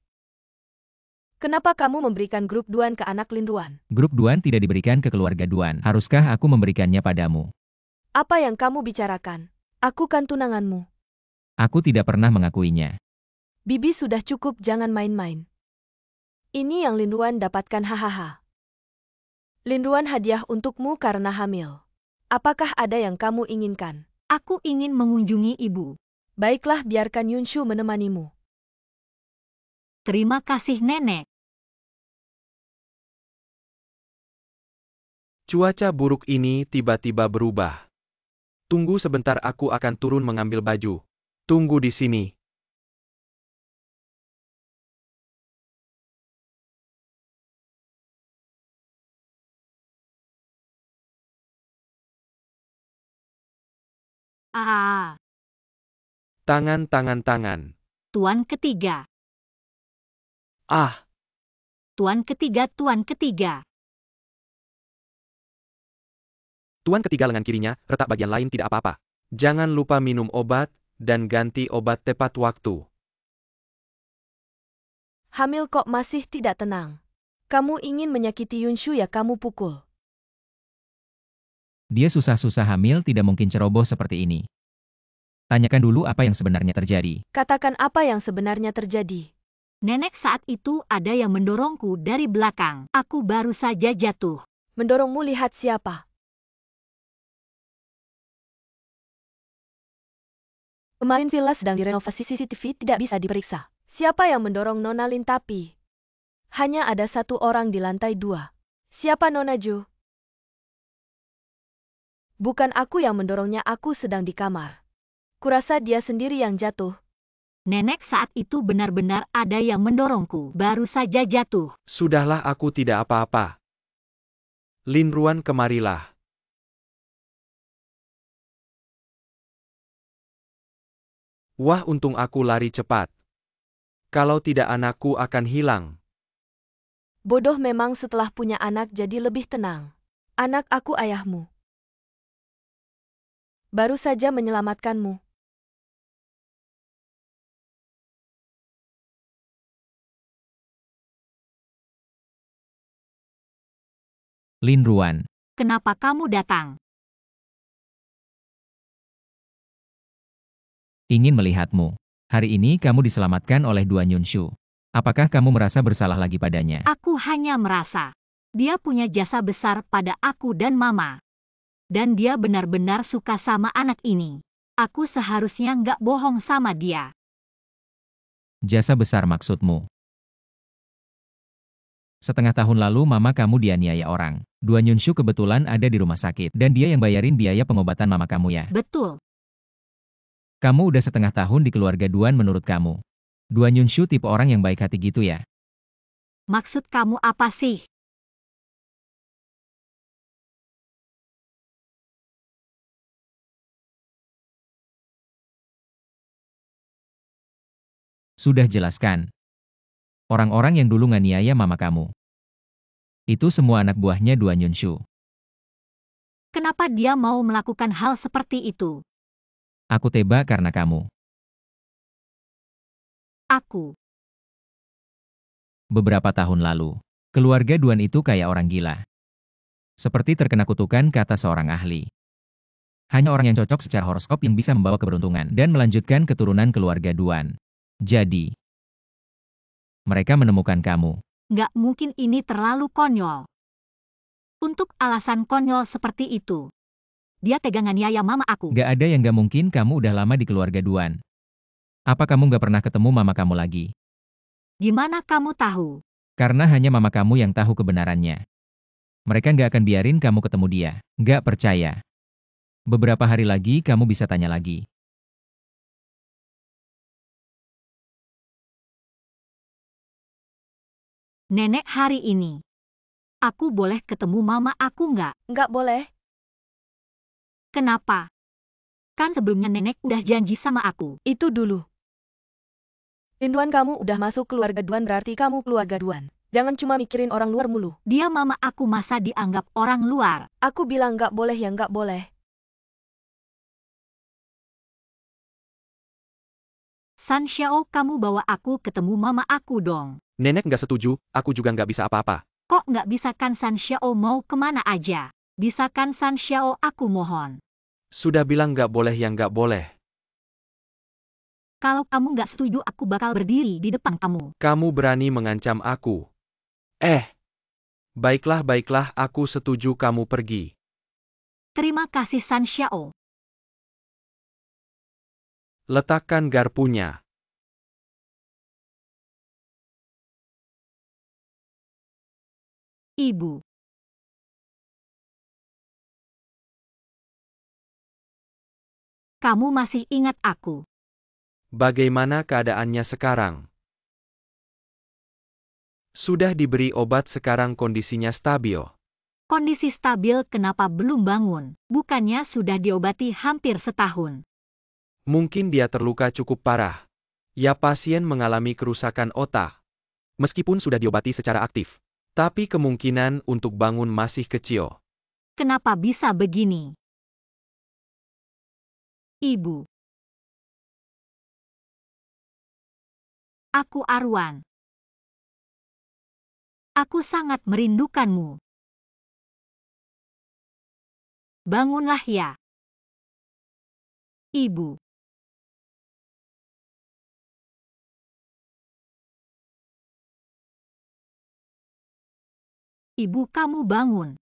Kenapa kamu memberikan grup Duan ke anak Lin Ruan? grup Duan tidak diberikan ke keluarga Duan. Haruskah aku memberikannya padamu? Apa yang kamu bicarakan? Aku kan tunanganmu. Aku tidak pernah mengakuinya. Bibi sudah cukup, jangan main-main. Ini yang Lin Ruan dapatkan, hahaha. Lin Ruan hadiah untukmu karena hamil. Apakah ada yang kamu inginkan? Aku ingin mengunjungi ibu. Baiklah, biarkan Yunshu menemanimu. Terima kasih nenek. Cuaca buruk ini tiba-tiba berubah. Tunggu sebentar, aku akan turun mengambil baju. Tunggu di sini. Ah, Tangan, tangan, tangan. tuan ketiga. Ah, Tuan ketiga, tuan ketiga. tuan ketiga lengan kirinya, retak bagian lain tidak apa-apa. Jangan lupa minum obat, dan ganti obat tepat waktu. Hamil kok masih tidak tenang? Kamu ingin menyakiti Yunshu ya, kamu pukul. Dia susah-susah hamil, tidak mungkin ceroboh seperti ini. Tanyakan dulu apa yang sebenarnya terjadi. Katakan apa yang sebenarnya terjadi. Nenek saat itu ada yang mendorongku dari belakang. Aku baru saja jatuh. Mendorongmu lihat siapa? Kemarin villa sedang direnovasi, CCTV tidak bisa diperiksa. Siapa yang mendorong Nona Lin tapi? Hanya ada satu orang di lantai 2. Siapa Nona Jo? Bukan aku yang mendorongnya, aku sedang di kamar. Kurasa dia sendiri yang jatuh. Nenek saat itu benar-benar ada yang mendorongku. Baru saja jatuh. Sudahlah, aku tidak apa-apa. Lin Ruan, kemarilah. Wah, untung aku lari cepat. Kalau tidak anakku akan hilang. Bodoh memang, setelah punya anak jadi lebih tenang. Anak aku ayahmu. Baru saja menyelamatkanmu. Lin Ruan. Kenapa kamu datang? Ingin melihatmu. Hari ini kamu diselamatkan oleh Duan Yunshu. Apakah kamu merasa bersalah lagi padanya? Aku hanya merasa. Dia punya jasa besar pada aku dan mama. Dan dia benar-benar suka sama anak ini. Aku seharusnya nggak bohong sama dia. Jasa besar maksudmu? Setengah tahun lalu mama kamu dianiaya orang. Duan Yunshu kebetulan ada di rumah sakit. Dan dia yang bayarin biaya pengobatan mama kamu ya? Betul. Kamu udah setengah tahun di keluarga Duan menurut kamu. Duan Yunshu tipe orang yang baik hati gitu ya? Maksud kamu apa sih? Sudah jelaskan. Orang-orang yang dulu nganiaya mama kamu. Itu semua anak buahnya Duan Yunshu. Kenapa dia mau melakukan hal seperti itu? Aku tebak karena kamu. Aku. Beberapa tahun lalu, keluarga Duan itu kayak orang gila. Seperti terkena kutukan, kata seorang ahli. Hanya orang yang cocok secara horoskop yang bisa membawa keberuntungan dan melanjutkan keturunan keluarga Duan. Jadi, mereka menemukan kamu. Nggak mungkin, ini terlalu konyol. Untuk alasan konyol seperti itu, dia tega nganiaya mama aku. Gak ada yang gak mungkin, kamu udah lama di keluarga Duan. Apa kamu gak pernah ketemu mama kamu lagi? Gimana kamu tahu? Karena hanya mama kamu yang tahu kebenarannya. Mereka gak akan biarin kamu ketemu dia. Gak percaya. Beberapa hari lagi kamu bisa tanya lagi. Nenek, hari ini aku boleh ketemu mama aku nggak? Nggak boleh. Kenapa? Kan sebelumnya nenek udah janji sama aku. Itu dulu. Lin Duan, kamu udah masuk keluarga Duan, berarti kamu keluarga Duan. Jangan cuma mikirin orang luar mulu. Dia mama aku, masa dianggap orang luar? Aku bilang nggak boleh ya nggak boleh. San Xiao, kamu bawa aku ketemu mama aku dong. Nenek nggak setuju, aku juga nggak bisa apa-apa. Kok nggak bisa kan San Xiao, mau kemana aja? Bisa kan San Xiao, aku mohon. Sudah bilang nggak boleh ya nggak boleh. Kalau kamu nggak setuju, aku bakal berdiri di depan kamu. Kamu berani mengancam aku. Baiklah, aku setuju, kamu pergi. Terima kasih San Xiao. Letakkan garpunya. Ibu. Kamu masih ingat aku? Bagaimana keadaannya sekarang? Sudah diberi obat, sekarang kondisinya stabil. Kondisi stabil, kenapa belum bangun? Bukannya sudah diobati hampir setahun? Mungkin dia terluka cukup parah. Ya, pasien mengalami kerusakan otak. Meskipun sudah diobati secara aktif, tapi kemungkinan untuk bangun masih kecil. Kenapa bisa begini? Ibu. Aku Arwan. Aku sangat merindukanmu. Bangunlah ya. Ibu. Ibu kamu bangun.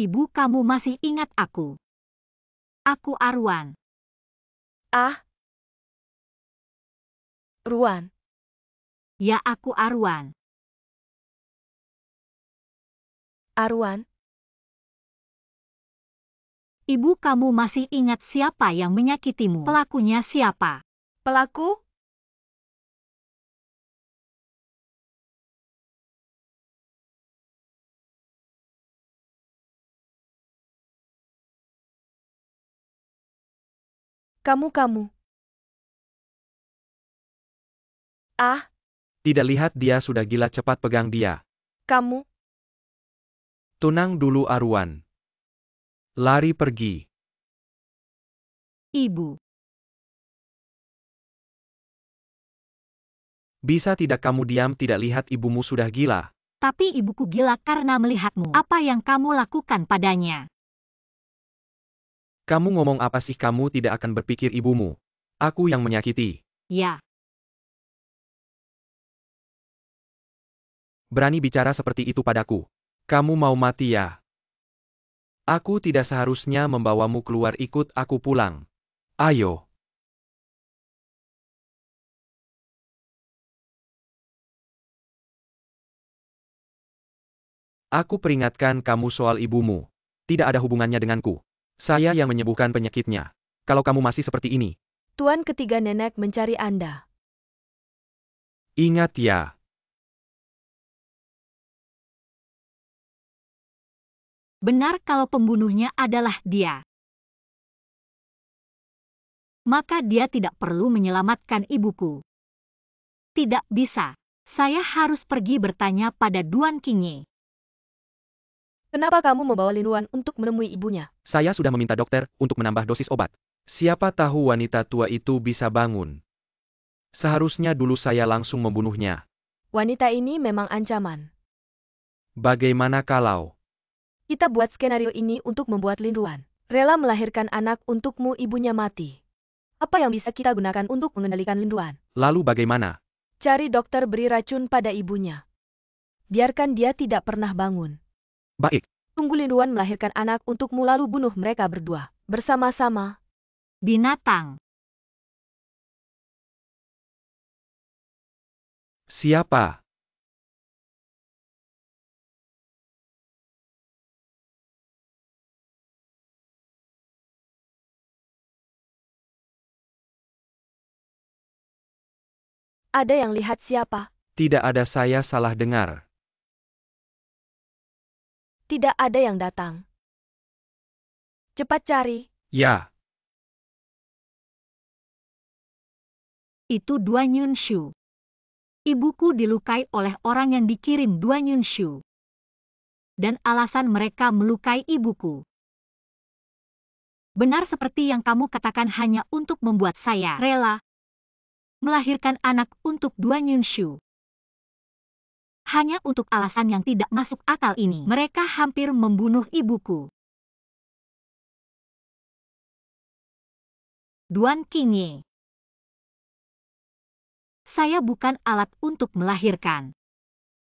Ibu kamu masih ingat aku. Aku Arwan. Ah. Ruan. Ya, aku Arwan. Arwan. Ibu kamu masih ingat siapa yang menyakitimu? Pelakunya siapa? Pelaku? Kamu. Ah. Tidak lihat dia sudah gila, cepat pegang dia. Kamu. Tenang dulu Arwan. Lari pergi. Ibu. Bisa tidak kamu diam, tidak lihat ibumu sudah gila? Tapi ibuku gila karena melihatmu. Apa yang kamu lakukan padanya? Kamu ngomong apa sih? Kamu tidak akan berpikir ibumu. Aku yang menyakiti. Ya. Berani bicara seperti itu padaku. Kamu mau mati ya? Aku tidak seharusnya membawamu keluar, ikut aku pulang. Ayo. Aku peringatkan kamu soal ibumu. Tidak ada hubungannya denganku. Saya yang menyembuhkan penyakitnya. Kalau kamu masih seperti ini. Tuan ketiga nenek mencari Anda. Ingat ya. Benar kalau pembunuhnya adalah dia. Maka dia tidak perlu menyelamatkan ibuku. Tidak bisa. Saya harus pergi bertanya pada Duan Qingye. Kenapa kamu membawa Lin Ruan untuk menemui ibunya? Saya sudah meminta dokter untuk menambah dosis obat. Siapa tahu wanita tua itu bisa bangun. Seharusnya dulu saya langsung membunuhnya. Wanita ini memang ancaman. Bagaimana kalau Kita buat skenario ini untuk membuat Lin Ruan rela melahirkan anak untukmu, ibunya mati. Apa yang bisa kita gunakan untuk mengendalikan Lin Ruan? lalu bagaimana? Cari dokter beri racun pada ibunya. Biarkan dia tidak pernah bangun. Baik. Tunggu Lin Ruan melahirkan anak untukmu lalu bunuh mereka berdua. Bersama-sama. Binatang. Siapa? Ada yang lihat siapa? Tidak ada, saya salah dengar. Tidak ada yang datang. Cepat cari. Ya. Itu Duan Yunshu. Ibuku dilukai oleh orang yang dikirim Duan Yunshu. Dan alasan mereka melukai ibuku. Benar seperti yang kamu katakan, hanya untuk membuat saya rela melahirkan anak untuk Duan Yunshu. Hanya untuk alasan yang tidak masuk akal ini, mereka hampir membunuh ibuku. Duan Qingye. Saya bukan alat untuk melahirkan.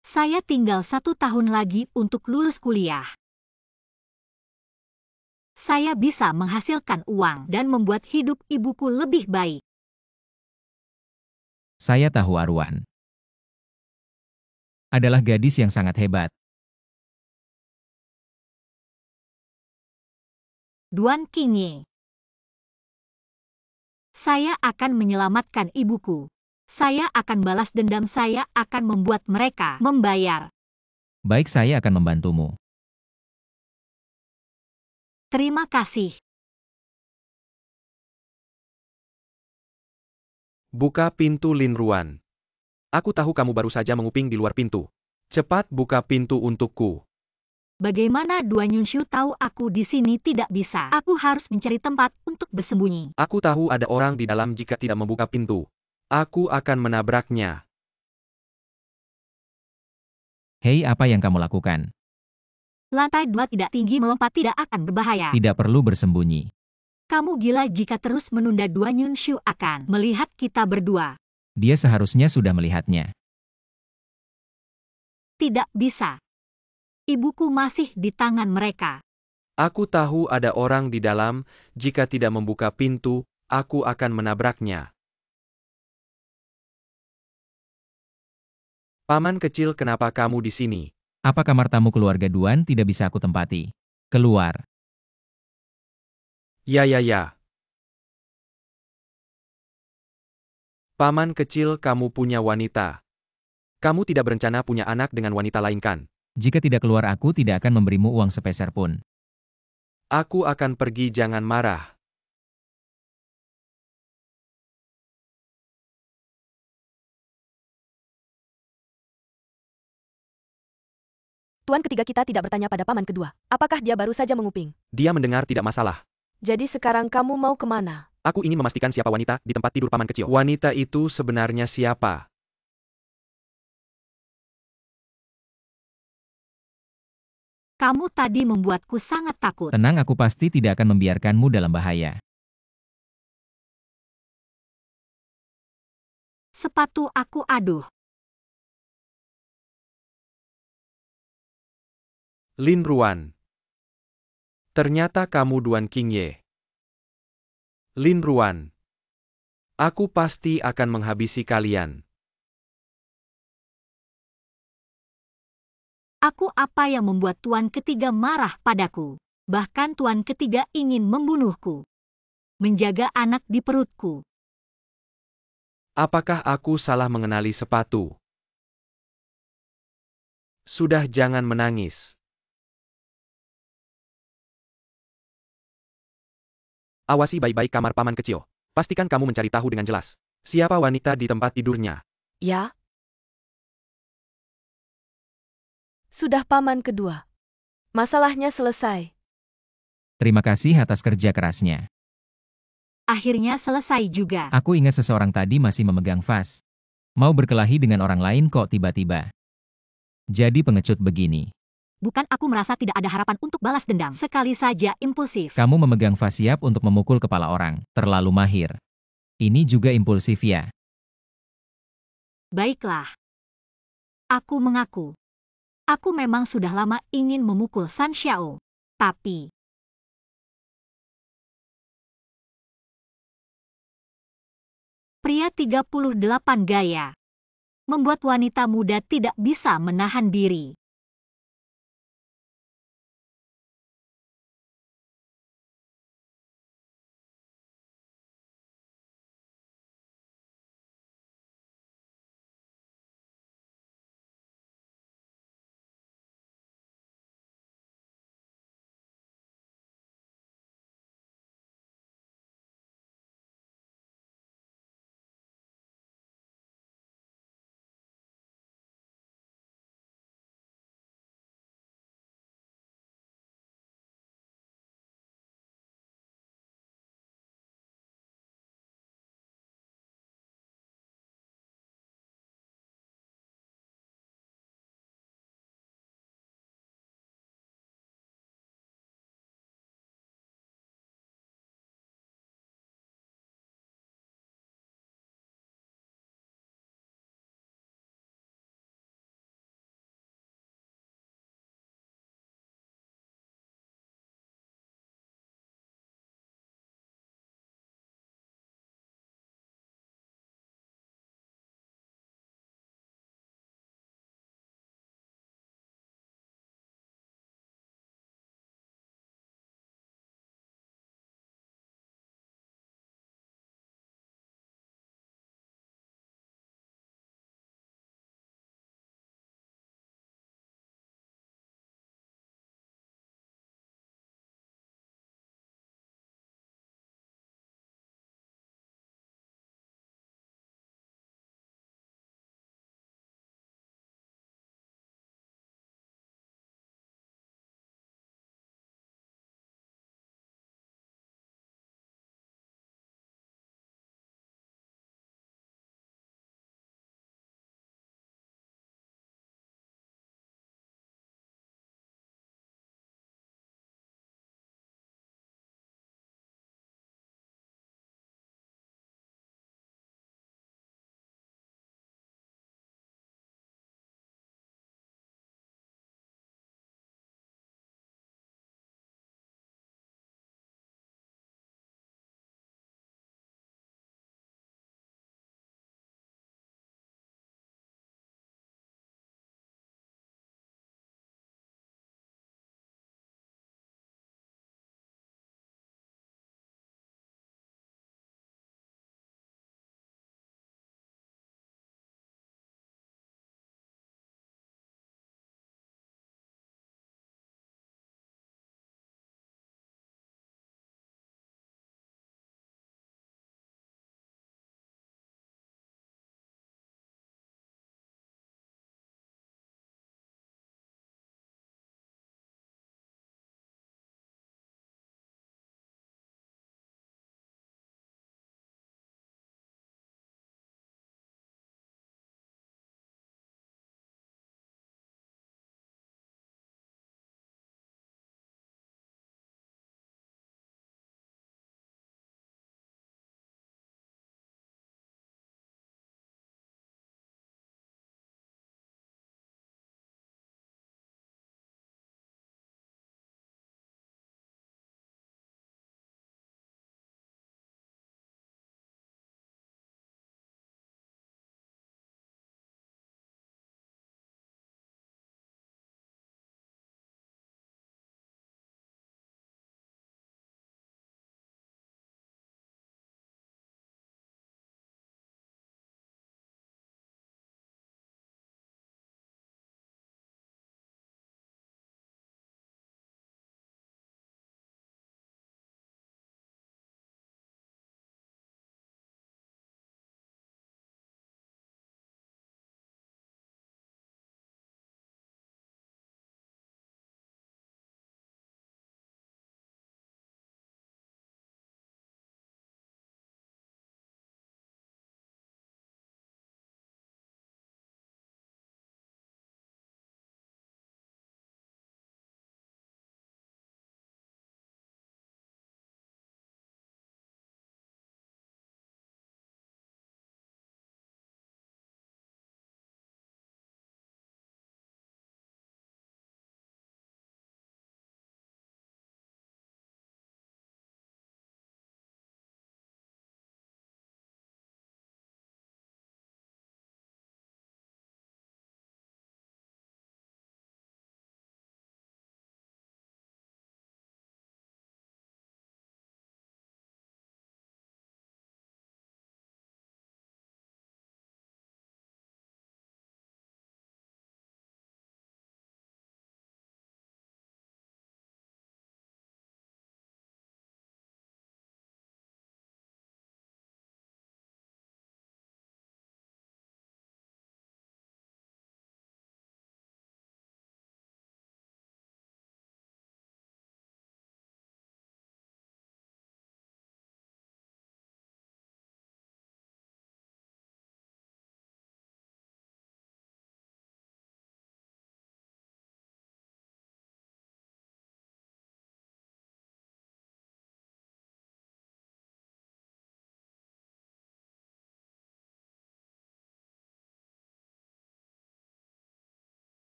Saya tinggal 1 tahun lagi untuk lulus kuliah. Saya bisa menghasilkan uang dan membuat hidup ibuku lebih baik. Saya tahu Arwan adalah gadis yang sangat hebat. Duan Qingye. Saya akan menyelamatkan ibuku. Saya akan balas dendam, saya akan membuat mereka membayar. Baik, saya akan membantumu. Terima kasih. Buka pintu Lin Ruan. Aku tahu kamu baru saja menguping di luar pintu. Cepat buka pintu untukku. Bagaimana Duan Yunshu tahu aku di sini? Tidak bisa. Aku harus mencari tempat untuk bersembunyi. Aku tahu ada orang di dalam, jika tidak membuka pintu. Aku akan menabraknya. Hei, apa yang kamu lakukan? Lantai 2 tidak tinggi, melompat tidak akan berbahaya. Tidak perlu bersembunyi. Kamu gila jika terus menunda. Duan Yunshu akan melihat kita berdua. Dia seharusnya sudah melihatnya. Tidak bisa. Ibuku masih di tangan mereka. Aku tahu ada orang di dalam, jika tidak membuka pintu, aku akan menabraknya. Paman kecil, kenapa kamu di sini? Apa kamar tamu keluarga Duan tidak bisa aku tempati? Keluar. Ya. Paman kecil, kamu punya wanita. Kamu tidak berencana punya anak dengan wanita lain kan? Jika tidak keluar aku tidak akan memberimu uang sepeser pun. Aku akan pergi, jangan marah. Tuan ketiga kita tidak bertanya pada paman kedua. Apakah dia baru saja menguping? Dia mendengar, tidak masalah. Jadi sekarang kamu mau kemana? Aku ingin memastikan siapa wanita di tempat tidur paman kecil. Wanita itu sebenarnya siapa? Kamu tadi membuatku sangat takut. Tenang, aku pasti tidak akan membiarkanmu dalam bahaya. Sepatu aku, aduh. Lin Ruan. Ternyata kamu Duan Qingye. Lin Ruan. Aku pasti akan menghabisi kalian. Aku apa yang membuat tuan ketiga marah padaku? Bahkan tuan ketiga ingin membunuhku. Menjaga anak di perutku. Apakah aku salah mengenali sepatu? Sudah, jangan menangis. Awasi baik-baik kamar paman kecil. Pastikan kamu mencari tahu dengan jelas. Siapa wanita di tempat tidurnya? Ya? Sudah paman kedua. Masalahnya selesai. Terima kasih atas kerja kerasnya. Akhirnya selesai juga. Aku ingat seseorang tadi masih memegang vas. Mau berkelahi dengan orang lain kok tiba-tiba. Jadi pengecut begini. Bukan, aku merasa tidak ada harapan untuk balas dendam. Sekali saja impulsif. Kamu memegang vas siap untuk memukul kepala orang. Terlalu mahir. Ini juga impulsif ya. Baiklah. Aku mengaku. Aku memang sudah lama ingin memukul San Xiao. Tapi pria 38 gaya membuat wanita muda tidak bisa menahan diri.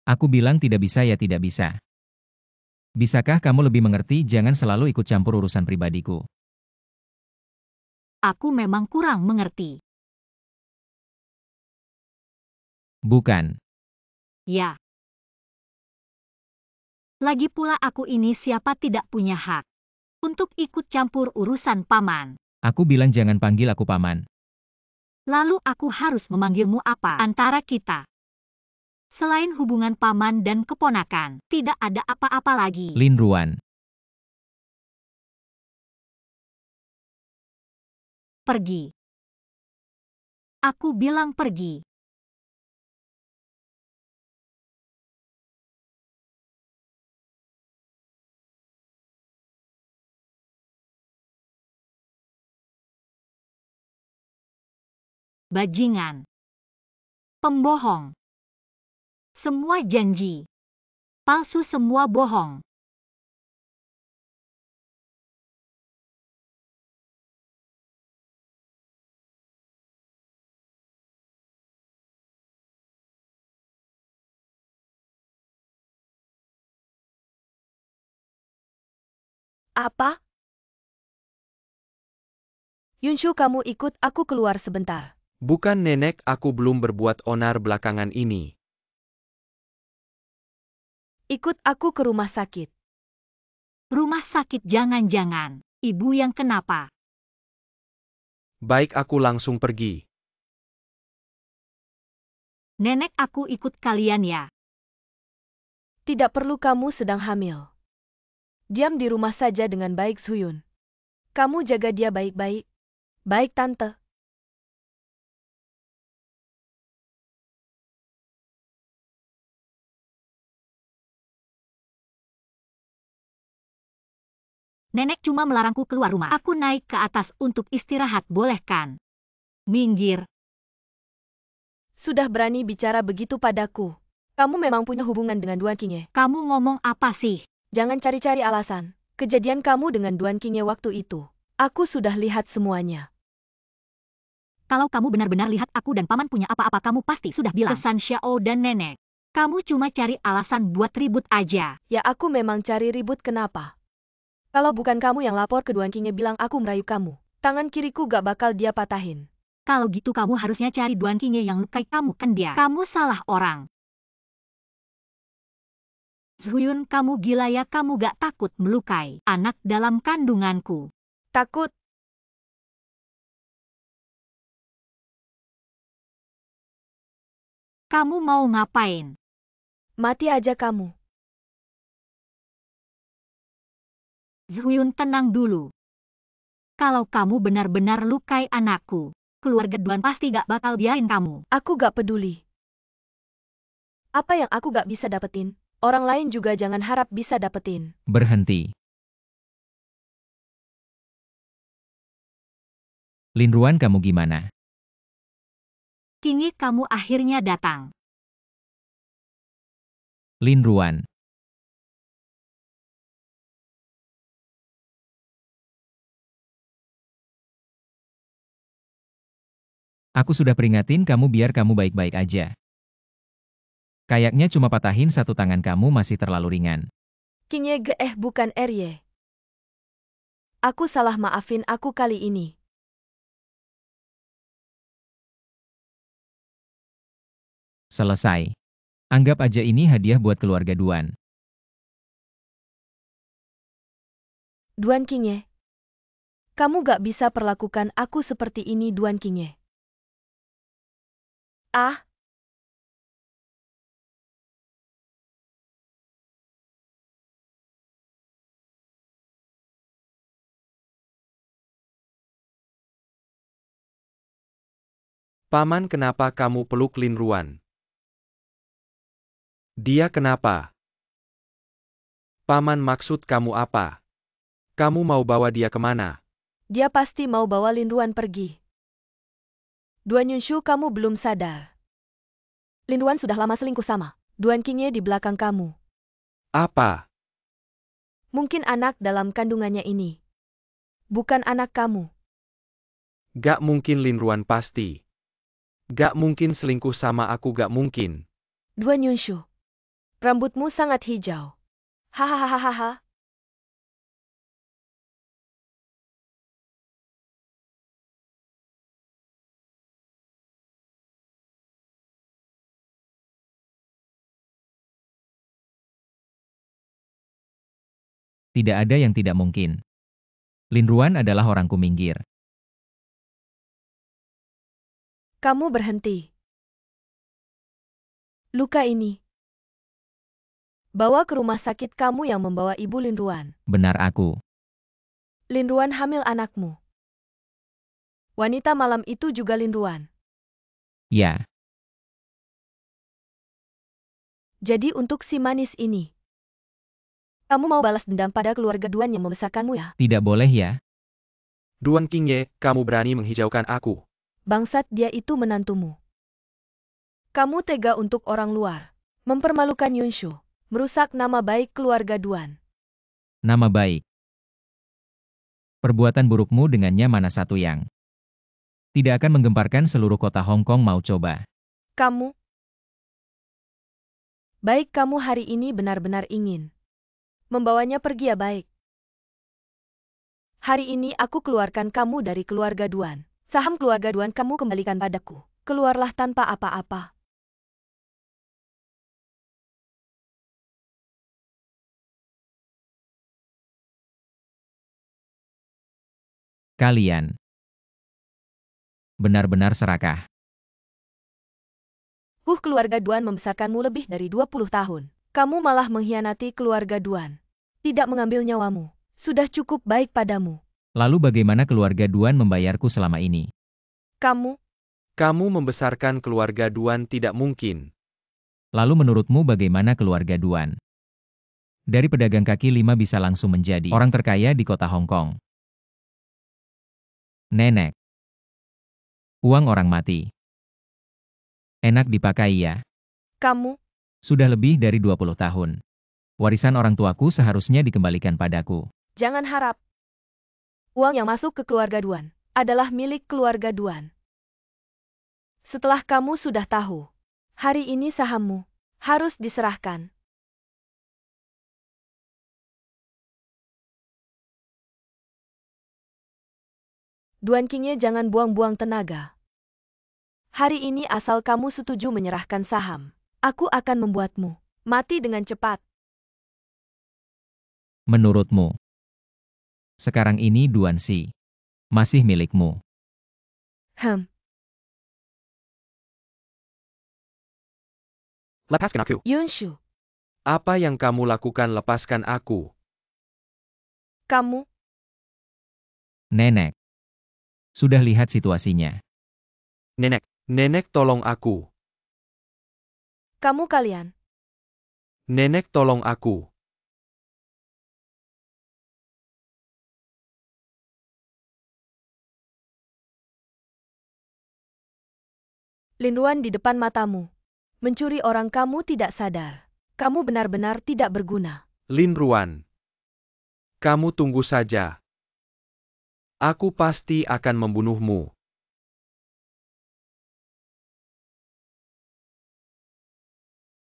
Aku bilang tidak bisa ya tidak bisa. Bisakah kamu lebih mengerti jangan selalu ikut campur urusan pribadiku? Aku memang kurang mengerti. Bukan. Ya. Lagi pula aku ini siapa tidak punya hak untuk ikut campur urusan paman. Aku bilang jangan panggil aku paman. Lalu aku harus memanggilmu apa antara kita? Selain hubungan paman dan keponakan, tidak ada apa-apa lagi. Lin Ruan. Pergi. Aku bilang pergi. Bajingan. Pembohong. Semua janji. Palsu, semua bohong. Apa? Yunshu, kamu ikut aku keluar sebentar. Bukan nenek, aku belum berbuat onar belakangan ini. Ikut aku ke rumah sakit. Rumah sakit, jangan-jangan. Ibu yang kenapa? Baik, aku langsung pergi. Nenek, aku ikut kalian ya. Tidak perlu, kamu sedang hamil. Diam di rumah saja dengan baik, Suyun. Kamu jaga dia baik-baik. Baik, Tante. Nenek cuma melarangku keluar rumah. Aku naik ke atas untuk istirahat, boleh kan? Minggir. Sudah berani bicara begitu padaku. Kamu memang punya hubungan dengan Duan Qingye. Kamu ngomong apa sih? Jangan cari-cari alasan. Kejadian kamu dengan Duan Qingye waktu itu. Aku sudah lihat semuanya. Kalau kamu benar-benar lihat aku dan paman punya apa-apa, kamu pasti sudah bilang ke San Xiao dan nenek. Kamu cuma cari alasan buat ribut aja. Ya, aku memang cari ribut, kenapa? Kalau bukan kamu yang lapor ke Duan Qingye bilang aku merayu kamu, tangan kiriku gak bakal dia patahin. Kalau gitu kamu harusnya cari Duan Qingye yang lukai kamu, kan dia. Kamu salah orang. Zhuyun, kamu gila ya, kamu gak takut melukai anak dalam kandunganku? Takut? Kamu mau ngapain? Mati aja kamu. Zhuyun, tenang dulu. Kalau kamu benar-benar lukai anakku, keluarga Duan pasti gak bakal biarin kamu. Aku gak peduli. Apa yang aku gak bisa dapetin, orang lain juga jangan harap bisa dapetin. Berhenti. Lin Ruan, kamu gimana? Qingye, kamu akhirnya datang. Lin Ruan. Aku sudah peringatin kamu biar kamu baik-baik aja. Kayaknya cuma patahin satu tangan kamu masih terlalu ringan. Qingye bukan Rye. Aku salah, maafin aku kali ini. Selesai. Anggap aja ini hadiah buat keluarga Duan. Duan Qingye. Kamu gak bisa perlakukan aku seperti ini, Duan Qingye. Ah. Paman, kenapa kamu peluk Lin Ruan? Dia kenapa? Paman, maksud kamu apa? Kamu mau bawa dia kemana? Dia pasti mau bawa Lin Ruan pergi. Duan Yunshu, kamu belum sadar. Lin Ruan sudah lama selingkuh sama Duan Qingye di belakang kamu. Apa? Mungkin anak dalam kandungannya ini bukan anak kamu. Gak mungkin, Lin Ruan pasti. Gak mungkin selingkuh sama aku, gak mungkin. Duan Yunshu. Rambutmu sangat hijau. Hahaha. Tidak ada yang tidak mungkin. Lin Ruan adalah orangku minggir. Kamu berhenti. Luka ini. Bawa ke rumah sakit, kamu yang membawa Ibu Lin Ruan. Benar aku. Lin Ruan hamil anakmu. Wanita malam itu juga Lin Ruan. Ya, Jadi untuk si manis ini. Kamu mau balas dendam pada keluarga Duan yang membesarkanmu ya? tidak boleh ya. Duan Qingye, kamu berani menghijaukan aku. Bangsat, dia itu menantumu. Kamu tega untuk orang luar. Mempermalukan Yunshu. Merusak nama baik keluarga Duan. Nama baik. Perbuatan burukmu dengannya mana satu yang tidak akan menggemparkan seluruh kota Hong Kong, mau coba. Kamu? Baik, kamu hari ini benar-benar ingin membawanya pergi ya, baik. Hari ini aku keluarkan kamu dari keluarga Duan. Saham keluarga Duan kamu kembalikan padaku. Keluarlah tanpa apa-apa. Kalian benar-benar serakah. Keluarga Duan membesarkanmu lebih dari 20 tahun. Kamu malah mengkhianati keluarga Duan. Tidak mengambil nyawamu. Sudah cukup baik padamu. Lalu bagaimana keluarga Duan membayarku selama ini? Kamu? Kamu membesarkan keluarga Duan tidak mungkin. Lalu menurutmu bagaimana keluarga Duan? Dari pedagang kaki lima bisa langsung menjadi orang terkaya di kota Hong Kong. Nenek. Uang orang mati. Enak dipakai ya. Kamu? Sudah lebih dari 20 tahun. Warisan orang tuaku seharusnya dikembalikan padaku. Jangan harap. Uang yang masuk ke keluarga Duan adalah milik keluarga Duan. Setelah kamu sudah tahu, hari ini sahammu harus diserahkan. Duan Qingye, jangan buang-buang tenaga. Hari ini asal kamu setuju menyerahkan saham, aku akan membuatmu mati dengan cepat. Menurutmu, sekarang ini Duan Xi masih milikmu. Lepaskan aku. Yunshu, Apa yang kamu lakukan, lepaskan aku. kamu? Nenek. Sudah lihat situasinya. Nenek tolong aku. Kamu kalian. Nenek tolong aku. Lin Ruan di depan matamu. Mencuri orang, kamu tidak sadar. Kamu benar-benar tidak berguna. Lin Ruan. Kamu tunggu saja. Aku pasti akan membunuhmu.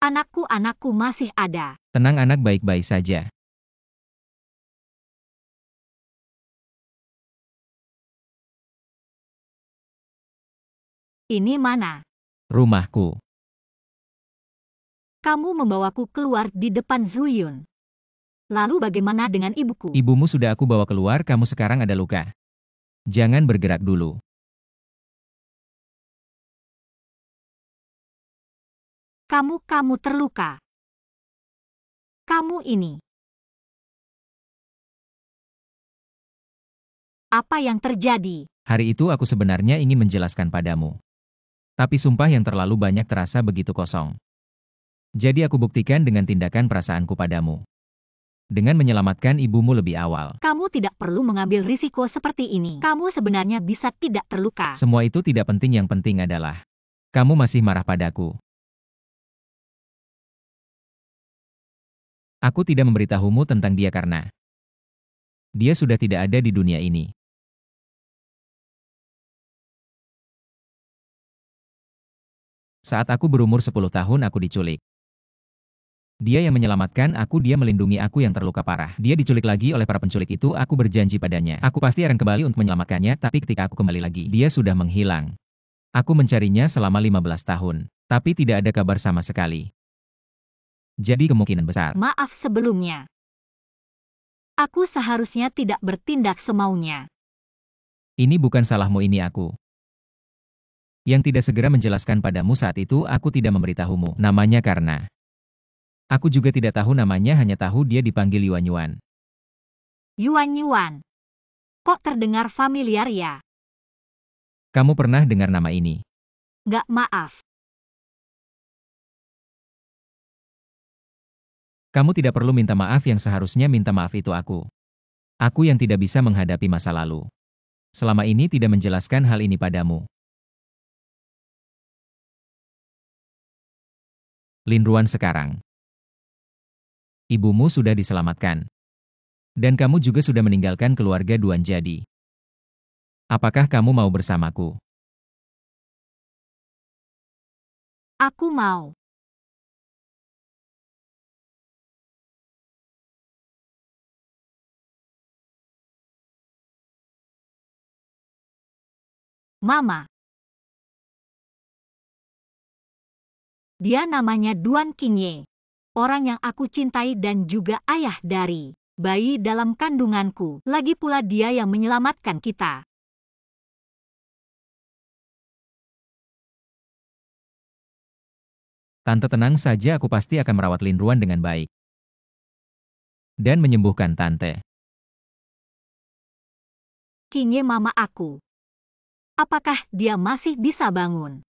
Anakku masih ada. Tenang anak, baik-baik saja. Ini mana? Rumahku. Kamu membawaku keluar di depan Zuyun. Lalu bagaimana dengan ibuku? Ibumu sudah aku bawa keluar, kamu sekarang ada luka. Jangan bergerak dulu. Kamu terluka. Kamu ini. Apa yang terjadi? Hari itu aku sebenarnya ingin menjelaskan padamu. Tapi sumpah yang terlalu banyak terasa begitu kosong. Jadi aku buktikan dengan tindakan perasaanku padamu. Dengan menyelamatkan ibumu lebih awal. Kamu tidak perlu mengambil risiko seperti ini. Kamu sebenarnya bisa tidak terluka. Semua itu tidak penting, yang penting adalah kamu masih marah padaku. Aku tidak memberitahumu tentang dia karena dia sudah tidak ada di dunia ini. Saat aku berumur 10 tahun aku diculik. Dia yang menyelamatkan aku, dia melindungi aku yang terluka parah. Dia diculik lagi oleh para penculik itu, aku berjanji padanya. Aku pasti akan kembali untuk menyelamatkannya, tapi ketika aku kembali lagi, dia sudah menghilang. Aku mencarinya selama 15 tahun, tapi tidak ada kabar sama sekali. Jadi kemungkinan besar. Maaf sebelumnya. Aku seharusnya tidak bertindak semaunya. Ini bukan salahmu, ini aku. Yang tidak segera menjelaskan padamu saat itu, aku tidak memberitahumu namanya karena aku juga tidak tahu namanya, hanya tahu dia dipanggil Yuan Yuan. Yuan Yuan. Kok terdengar familiar ya? Kamu pernah dengar nama ini? Nggak, maaf. Kamu tidak perlu minta maaf, yang seharusnya minta maaf itu aku. Aku yang tidak bisa menghadapi masa lalu. Selama ini tidak menjelaskan hal ini padamu. Lin Ruan sekarang. Ibumu sudah diselamatkan. Dan kamu juga sudah meninggalkan keluarga Duan jadi. Apakah kamu mau bersamaku? Aku mau. Mama. Dia namanya Duan Qingye. Orang yang aku cintai dan juga ayah dari bayi dalam kandunganku. Lagi pula dia yang menyelamatkan kita. Tante tenang saja, aku pasti akan merawat Lin Ruan dengan baik. Dan menyembuhkan tante. Qingye mama aku. Apakah dia masih bisa bangun?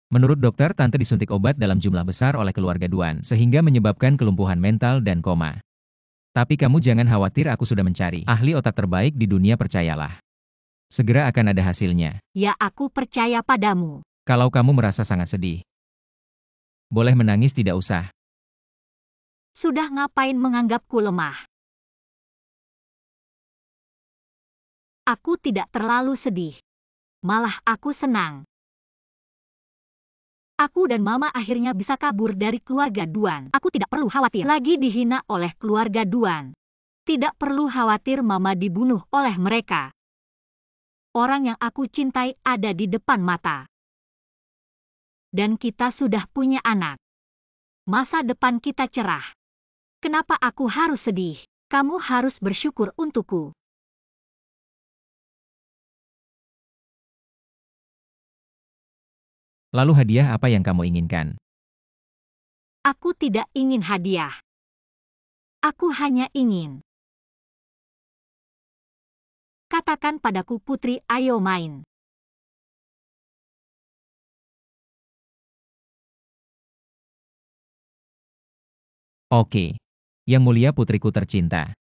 Menurut dokter, tante disuntik obat dalam jumlah besar oleh keluarga Duan, sehingga menyebabkan kelumpuhan mental dan koma. Tapi kamu jangan khawatir, aku sudah mencari ahli otak terbaik di dunia, percayalah. Segera akan ada hasilnya. Ya, aku percaya padamu. Kalau kamu merasa sangat sedih, boleh menangis, tidak usah. Sudah ngapain menganggapku lemah? Aku tidak terlalu sedih. Malah aku senang. Aku dan Mama akhirnya bisa kabur dari keluarga Duan. Aku tidak perlu khawatir lagi dihina oleh keluarga Duan. Tidak perlu khawatir Mama dibunuh oleh mereka. Orang yang aku cintai ada di depan mata. Dan kita sudah punya anak. Masa depan kita cerah. Kenapa aku harus sedih? Kamu harus bersyukur untukku. Lalu hadiah apa yang kamu inginkan? Aku tidak ingin hadiah. Aku hanya ingin. Katakan padaku, putri, ayo main. Oke. Yang mulia putriku tercinta.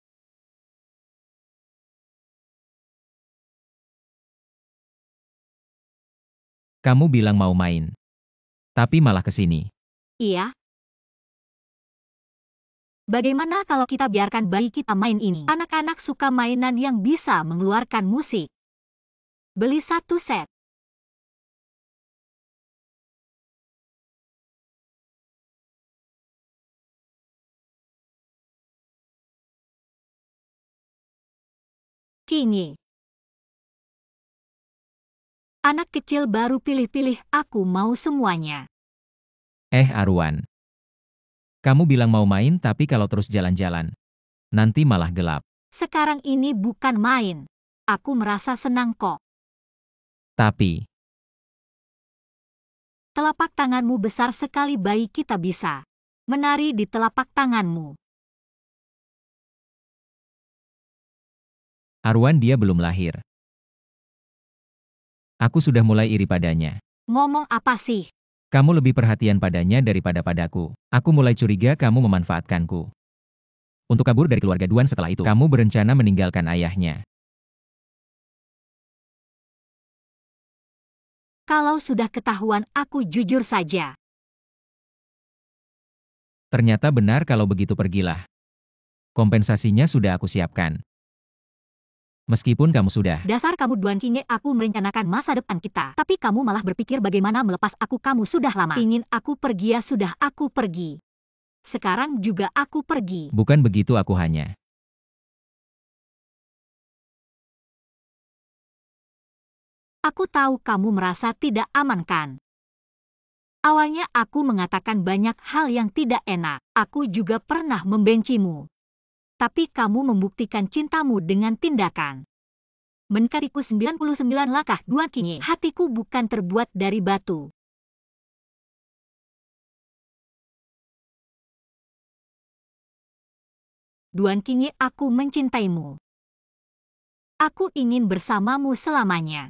Kamu bilang mau main. Tapi malah ke sini. Iya. Bagaimana kalau kita biarkan bayi kita main ini? Anak-anak suka mainan yang bisa mengeluarkan musik. Beli 1 set. Qingye. Anak kecil baru pilih-pilih, aku mau semuanya. Arwan. Kamu bilang mau main, tapi kalau terus jalan-jalan, nanti malah gelap. Sekarang ini bukan main. Aku merasa senang kok. Tapi, Telapak tanganmu besar sekali, bayi kita bisa menari di telapak tanganmu. Arwan, dia belum lahir. Aku sudah mulai iri padanya. Ngomong apa sih? Kamu lebih perhatian padanya daripada padaku. Aku mulai curiga kamu memanfaatkanku. Untuk kabur dari keluarga Duan, setelah itu kamu berencana meninggalkan ayahnya. Kalau sudah ketahuan, aku jujur saja. Ternyata benar, kalau begitu pergilah. Kompensasinya sudah aku siapkan. Meskipun kamu sudah. Dasar kamu Duan Qingye, aku merencanakan masa depan kita. Tapi kamu malah berpikir bagaimana melepas aku. Kamu sudah lama ingin aku pergi, ya sudah, aku pergi. Sekarang juga aku pergi. Bukan begitu, aku hanya. Aku tahu kamu merasa tidak aman kan? Awalnya aku mengatakan banyak hal yang tidak enak. Aku juga pernah membencimu. Tapi kamu membuktikan cintamu dengan tindakan. Menikahku 99 langkah Duan Qingye. Hatiku bukan terbuat dari batu. Duan Qingye, aku mencintaimu. Aku ingin bersamamu selamanya.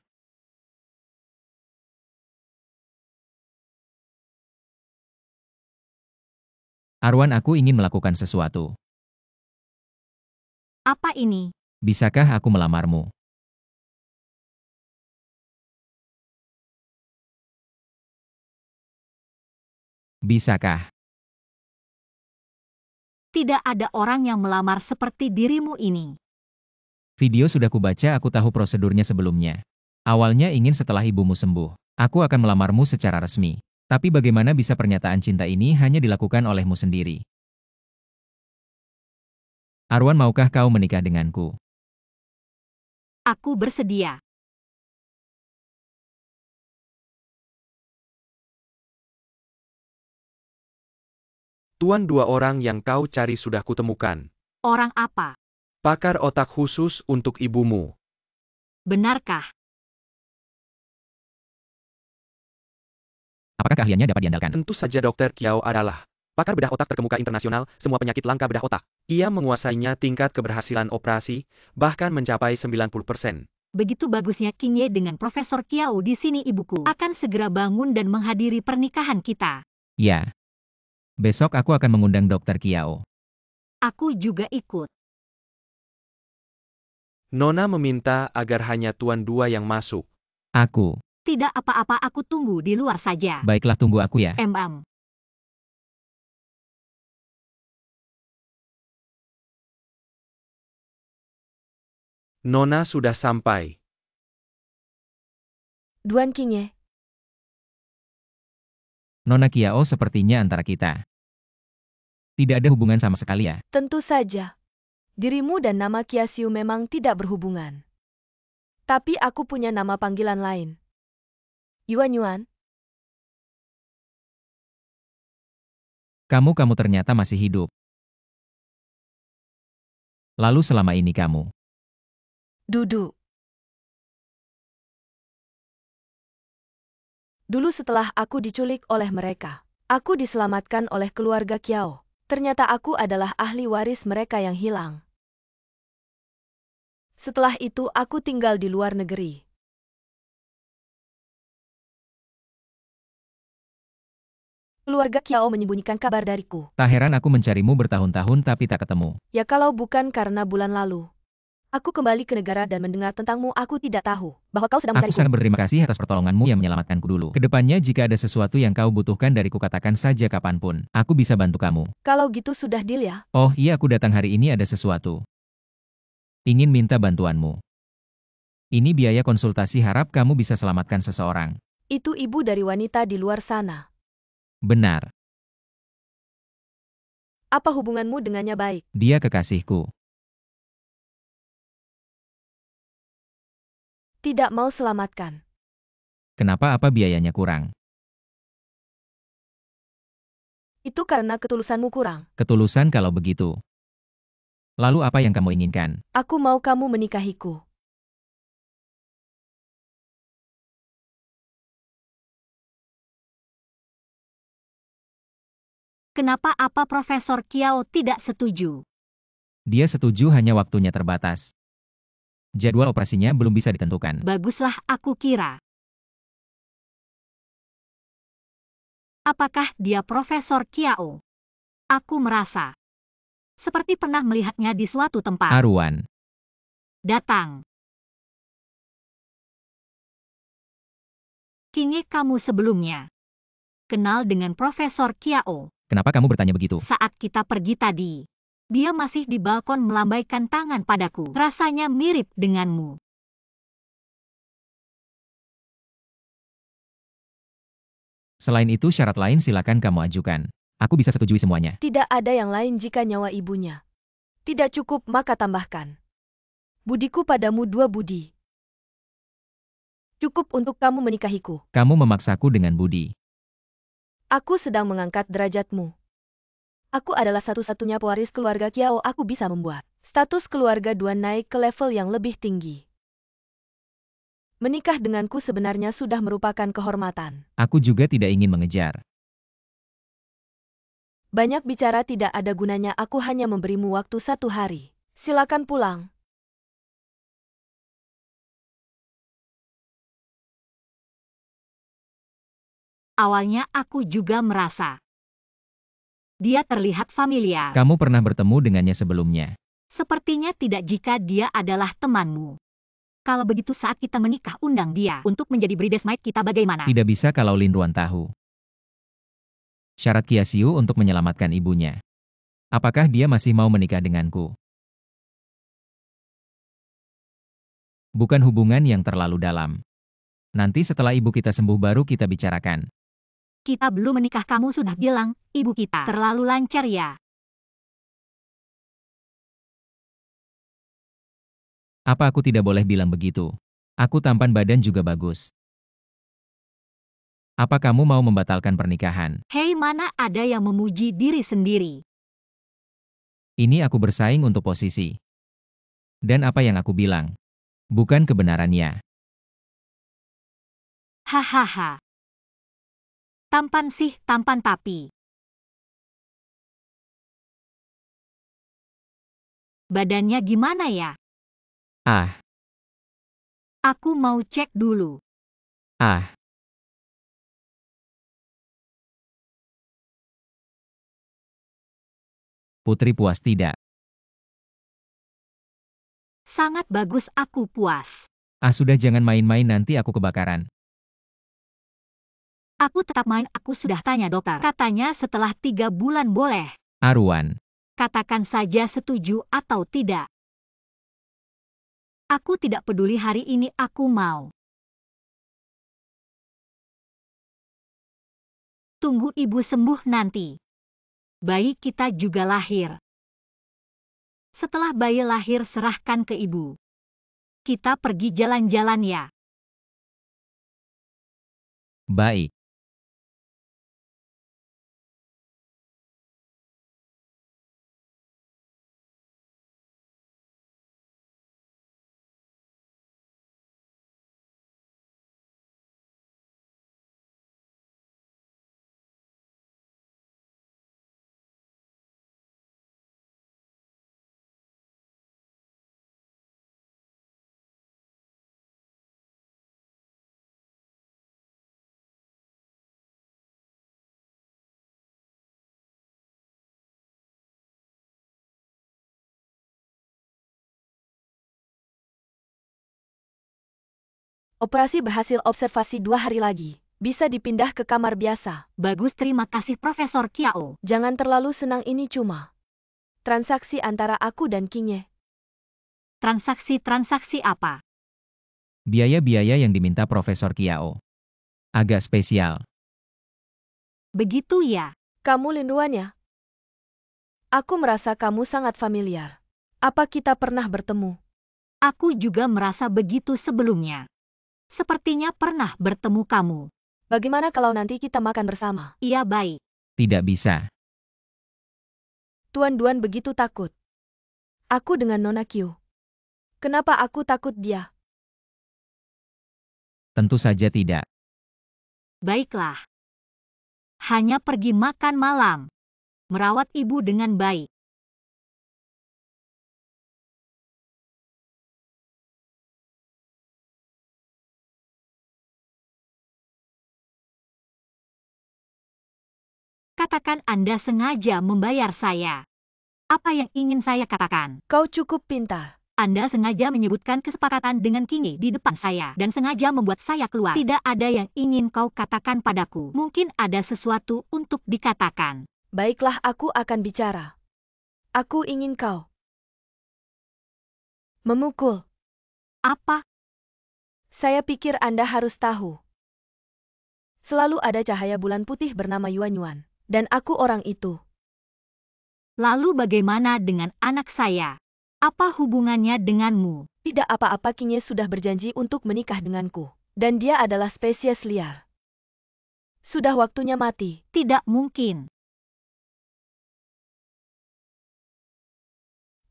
Arwan, aku ingin melakukan sesuatu. Apa ini? Bisakah aku melamarmu? Bisakah? Tidak ada orang yang melamar seperti dirimu ini. Video sudah kubaca, aku tahu prosedurnya sebelumnya. Awalnya ingin setelah ibumu sembuh, aku akan melamarmu secara resmi. Tapi bagaimana bisa pernyataan cinta ini hanya dilakukan olehmu sendiri? Arwan, maukah kau menikah denganku? Aku bersedia. Tuan, 2 orang yang kau cari sudah kutemukan. Orang apa? Pakar otak khusus untuk ibumu. Benarkah? Apakah keahliannya dapat diandalkan? Tentu saja Dr. Kiao adalah pakar bedah otak terkemuka internasional, semua penyakit langka bedah otak. Ia menguasainya, tingkat keberhasilan operasi, bahkan mencapai 90%. Begitu bagusnya Qingye dengan Profesor Kiao di sini. Ibuku akan segera bangun dan menghadiri pernikahan kita. Ya. Besok aku akan mengundang Dr. Kiao. Aku juga ikut. Nona meminta agar hanya Tuan 2 yang masuk. Aku. Tidak apa-apa, aku tunggu di luar saja. Baiklah, tunggu aku ya. Nona sudah sampai. Duan Qingye, Nona Kiao, sepertinya antara kita tidak ada hubungan sama sekali ya. tentu saja. Dirimu dan nama Kiasiu memang tidak berhubungan. Tapi aku punya nama panggilan lain. Yuan Yuan, Kamu ternyata masih hidup. Lalu selama ini kamu duduk. Dulu setelah aku diculik oleh mereka, aku diselamatkan oleh keluarga Kiao. Ternyata aku adalah ahli waris mereka yang hilang. Setelah itu aku tinggal di luar negeri. Keluarga Kiao menyembunyikan kabar dariku. tak heran aku mencarimu bertahun-tahun tapi tak ketemu. Ya kalau bukan karena bulan lalu. Aku kembali ke negara dan mendengar tentangmu, aku tidak tahu bahwa kau sedang Aku mencariku. sangat berterima kasih atas pertolonganmu yang menyelamatkanku dulu. Kedepannya jika ada sesuatu yang kau butuhkan dariku, katakan saja kapanpun. Aku bisa bantu kamu. Kalau gitu sudah deal ya. Oh iya, aku datang hari ini ada sesuatu. Ingin minta bantuanmu. Ini biaya konsultasi, harap kamu bisa selamatkan seseorang. Itu ibu dari wanita di luar sana. Benar, Apa hubunganmu dengannya baik? dia kekasihku. Tidak mau selamatkan. Kenapa, apa biayanya kurang? Itu karena ketulusanmu kurang. Ketulusan kalau begitu. Lalu apa yang kamu inginkan? Aku mau kamu menikahiku. Kenapa Profesor Kiao tidak setuju? Dia setuju, hanya waktunya terbatas. Jadwal operasinya belum bisa ditentukan. Baguslah, aku kira. Apakah dia Profesor Kiao? Aku merasa seperti pernah melihatnya di suatu tempat. Arwan, Datang. Qingye, kamu sebelumnya kenal dengan Profesor Kiao. kenapa kamu bertanya begitu? Saat kita pergi tadi, dia masih di balkon melambaikan tangan padaku. Rasanya mirip denganmu. Selain itu, syarat lain silakan kamu ajukan. Aku bisa setujui semuanya. Tidak ada yang lain jika nyawa ibunya tidak cukup, maka tambahkan. Budiku padamu 2 budi. Cukup untuk kamu menikahiku. Kamu memaksaku dengan budi. Aku sedang mengangkat derajatmu. Aku adalah satu-satunya pewaris keluarga Kiao. Aku bisa membuat status keluarga Duan naik ke level yang lebih tinggi. Menikah denganku sebenarnya sudah merupakan kehormatan. Aku juga tidak ingin mengejar. Banyak bicara tidak ada gunanya, aku hanya memberimu waktu 1 hari. Silakan pulang. Awalnya aku juga merasa dia terlihat familiar. Kamu pernah bertemu dengannya sebelumnya. Sepertinya tidak jika dia adalah temanmu. Kalau begitu saat kita menikah undang dia untuk menjadi bridesmaid kita bagaimana? Tidak bisa kalau Lin Ruan tahu. Syarat Kiasiu untuk menyelamatkan ibunya. Apakah dia masih mau menikah denganku? Bukan hubungan yang terlalu dalam. Nanti setelah ibu kita sembuh baru kita bicarakan. Kita belum menikah, kamu sudah bilang, ibu kita terlalu lancar ya. Apa aku tidak boleh bilang begitu? Aku tampan badan juga bagus. Apa kamu mau membatalkan pernikahan? Hei, mana ada yang memuji diri sendiri. Ini aku bersaing untuk posisi. Dan apa yang aku bilang? Bukan kebenarannya. Hahaha. Tampan sih, tampan tapi badannya gimana ya? Ah, Aku mau cek dulu. ah. Putri puas tidak? Sangat bagus, aku puas. Ah, sudah, jangan main-main, nanti aku kebakaran. Aku tetap main, aku sudah tanya dokter. Katanya setelah 3 bulan boleh. Aruan. Katakan saja setuju atau tidak. Aku tidak peduli, hari ini aku mau. Tunggu ibu sembuh nanti. Bayi kita juga lahir. Setelah bayi lahir serahkan ke ibu. Kita pergi jalan-jalan ya. Baik. Operasi berhasil, observasi 2 hari lagi. Bisa dipindah ke kamar biasa. Bagus, terima kasih Profesor Kiao. Jangan terlalu senang, ini cuma transaksi antara aku dan Kinye. Transaksi apa? Biaya-biaya yang diminta Profesor Kiao. Agak spesial. Begitu ya. Kamu linduannya? Aku merasa kamu sangat familiar. Apa kita pernah bertemu? Aku juga merasa begitu sebelumnya. Sepertinya pernah bertemu kamu. Bagaimana kalau nanti kita makan bersama? Iya, baik. Tidak bisa. Tuan Duan begitu takut. Aku dengan Nona Q. Kenapa aku takut dia? Tentu saja tidak. Baiklah. Hanya pergi makan malam. Merawat ibu dengan baik. Katakan Anda sengaja membayar saya. Apa yang ingin saya katakan? Kau cukup pintar. Anda sengaja menyebutkan kesepakatan dengan Kinge di depan saya dan sengaja membuat saya keluar. Tidak ada yang ingin kau katakan padaku. Mungkin ada sesuatu untuk dikatakan. Baiklah, aku akan bicara. Aku ingin kau memukul. Apa? Saya pikir Anda harus tahu. Selalu ada cahaya bulan putih bernama Yuan Yuan. Dan aku orang itu. Lalu bagaimana dengan anak saya? Apa hubungannya denganmu? Tidak apa-apa, Kinye sudah berjanji untuk menikah denganku. Dan dia adalah spesies liar. Sudah waktunya mati. Tidak mungkin.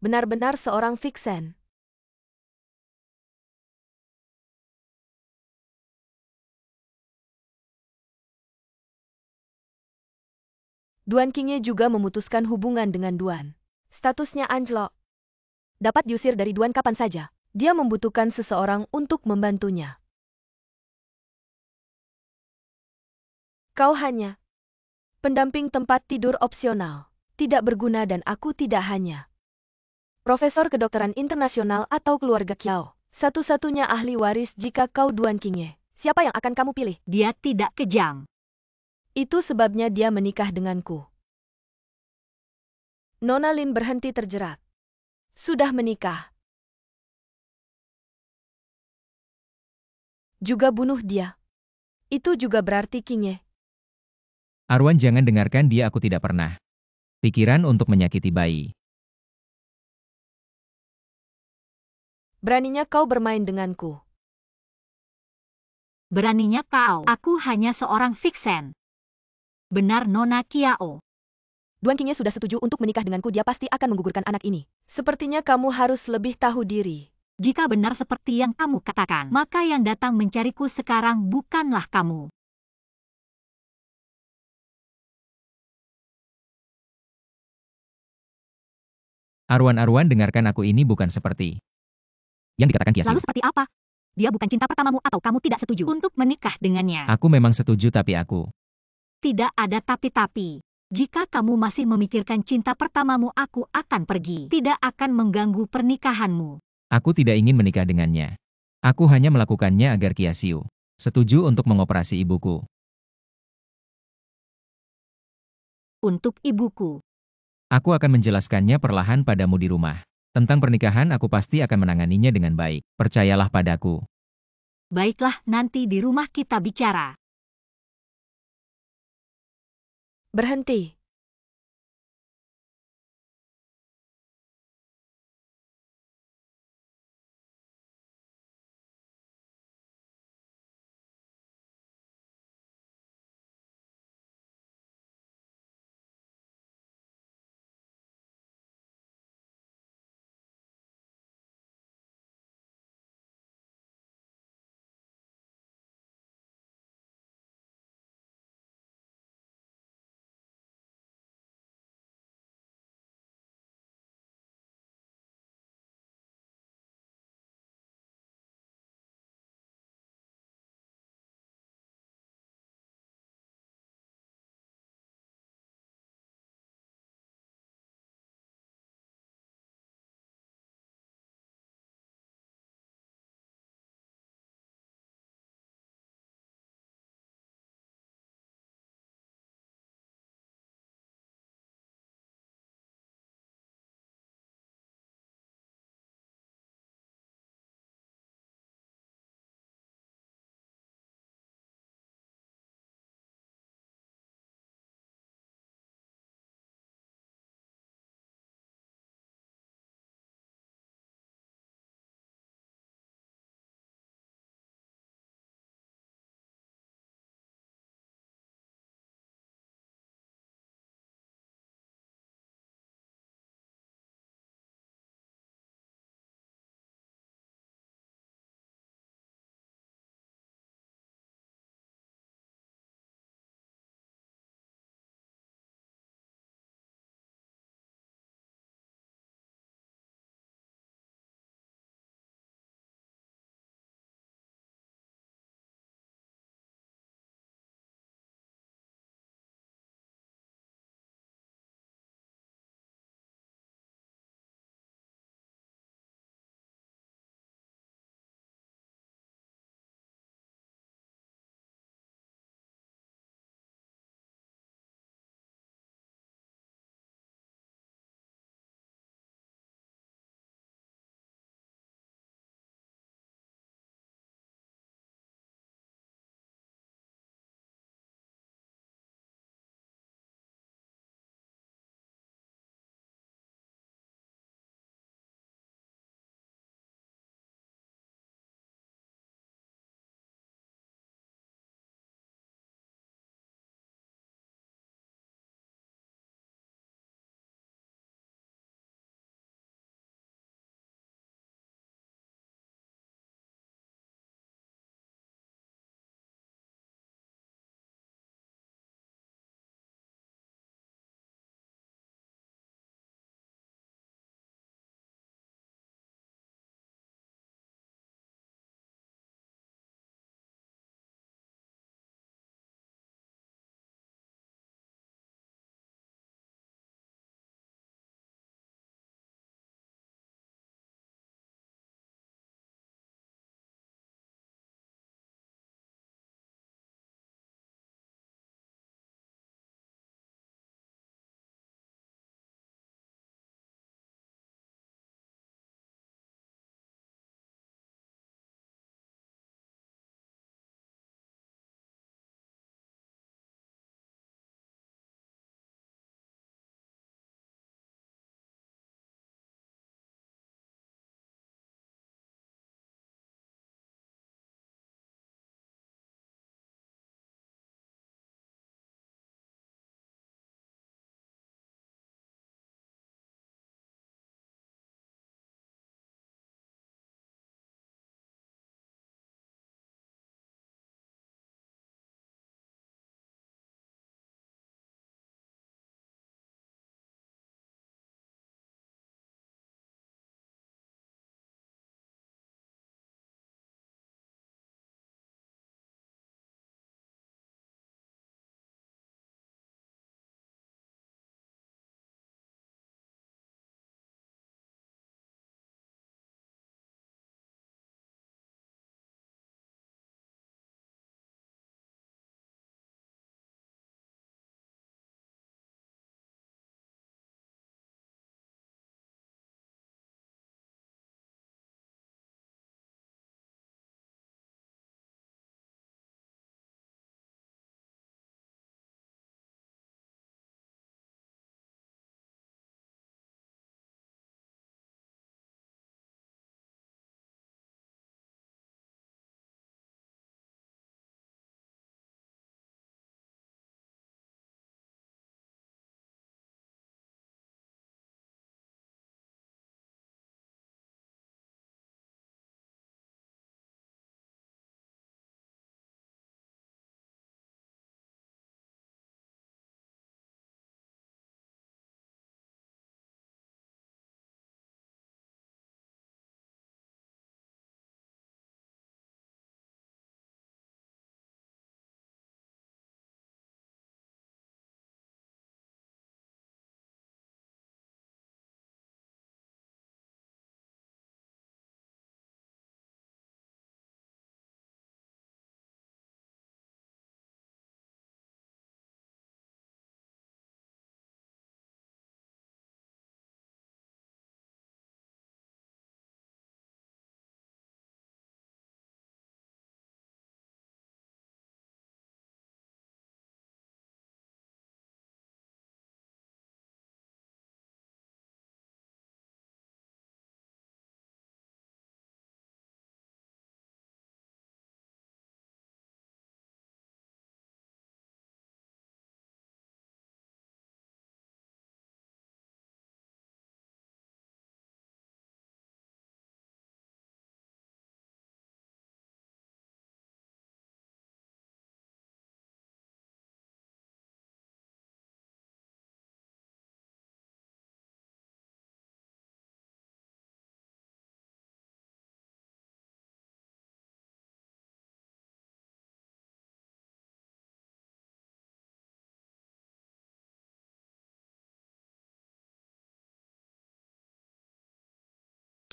Benar-benar seorang Vixen. Duan Qingye juga memutuskan hubungan dengan Duan. Statusnya anjlok. Dapat diusir dari Duan kapan saja. Dia membutuhkan seseorang untuk membantunya. Kau hanya pendamping tempat tidur opsional. Tidak berguna dan aku tidak hanya profesor kedokteran internasional atau keluarga Kiao. Satu-satunya ahli waris jika kau Duan Qingye. Siapa yang akan kamu pilih? Dia tidak kejam. Itu sebabnya dia menikah denganku. Nona Lin berhenti terjerat. Sudah menikah. Juga bunuh dia. Itu juga berarti Qingye. Arwan, jangan dengarkan dia, aku tidak pernah. Pikiran untuk menyakiti bayi. Beraninya kau bermain denganku. Beraninya kau. Aku hanya seorang Vixen. Benar Nona Kiao. Duan Qingye sudah setuju untuk menikah denganku, dia pasti akan menggugurkan anak ini. Sepertinya kamu harus lebih tahu diri. Jika benar seperti yang kamu katakan, maka yang datang mencariku sekarang bukanlah kamu. Arwan, dengarkan aku, ini bukan seperti yang dikatakan Kiasiu. Lalu seperti apa? Dia bukan cinta pertamamu atau kamu tidak setuju untuk menikah dengannya? Aku memang setuju, tapi aku Tidak ada tapi-tapi. Jika kamu masih memikirkan cinta pertamamu, aku akan pergi. Tidak akan mengganggu pernikahanmu. tidak ingin menikah dengannya. Aku hanya melakukannya agar Kiasiu setuju untuk mengoperasi ibuku. Untuk ibuku. Aku akan menjelaskannya perlahan padamu di rumah. Tentang pernikahan aku pasti akan menanganinya dengan baik. Percayalah padaku. Baiklah, nanti di rumah kita bicara. Berhenti.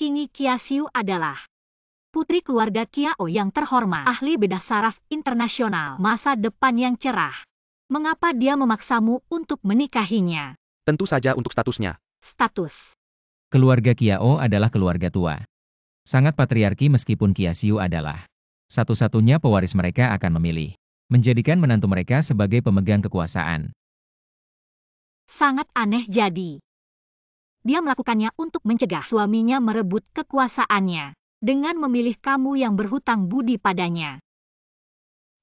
Kingi Qiaxiu adalah putri keluarga Qiao yang terhormat, ahli bedah saraf internasional, masa depan yang cerah. Mengapa dia memaksamu untuk menikahinya? Tentu saja untuk statusnya. Status. Keluarga Qiao adalah keluarga tua. Sangat patriarki meskipun Qiaxiu adalah satu-satunya pewaris mereka akan memilih menjadikan menantu mereka sebagai pemegang kekuasaan. Sangat aneh jadi. Dia melakukannya untuk mencegah suaminya merebut kekuasaannya dengan memilih kamu yang berhutang budi padanya.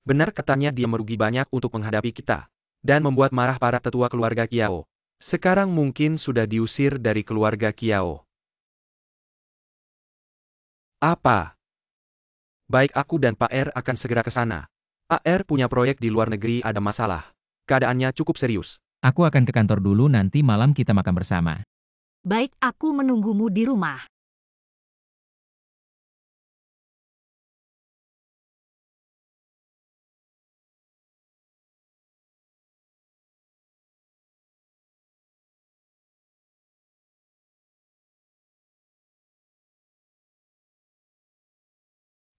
Benar katanya dia merugi banyak untuk menghadapi kita. Dan membuat marah para tetua keluarga Qiao. Sekarang mungkin sudah diusir dari keluarga Qiao. Apa? Baik, aku dan Pak R akan segera ke sana. Pak R punya proyek di luar negeri, ada masalah. Keadaannya cukup serius. Aku akan ke kantor dulu, nanti malam kita makan bersama. Baik, aku menunggumu di rumah.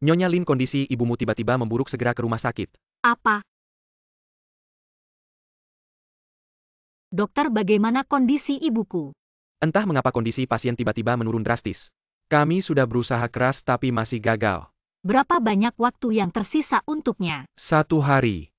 Nyonya Lin, kondisi ibumu tiba-tiba memburuk, segera ke rumah sakit. Apa? Dokter, bagaimana kondisi ibuku? Entah mengapa kondisi pasien tiba-tiba menurun drastis. Kami sudah berusaha keras tapi masih gagal. Berapa banyak waktu yang tersisa untuknya? 1 hari.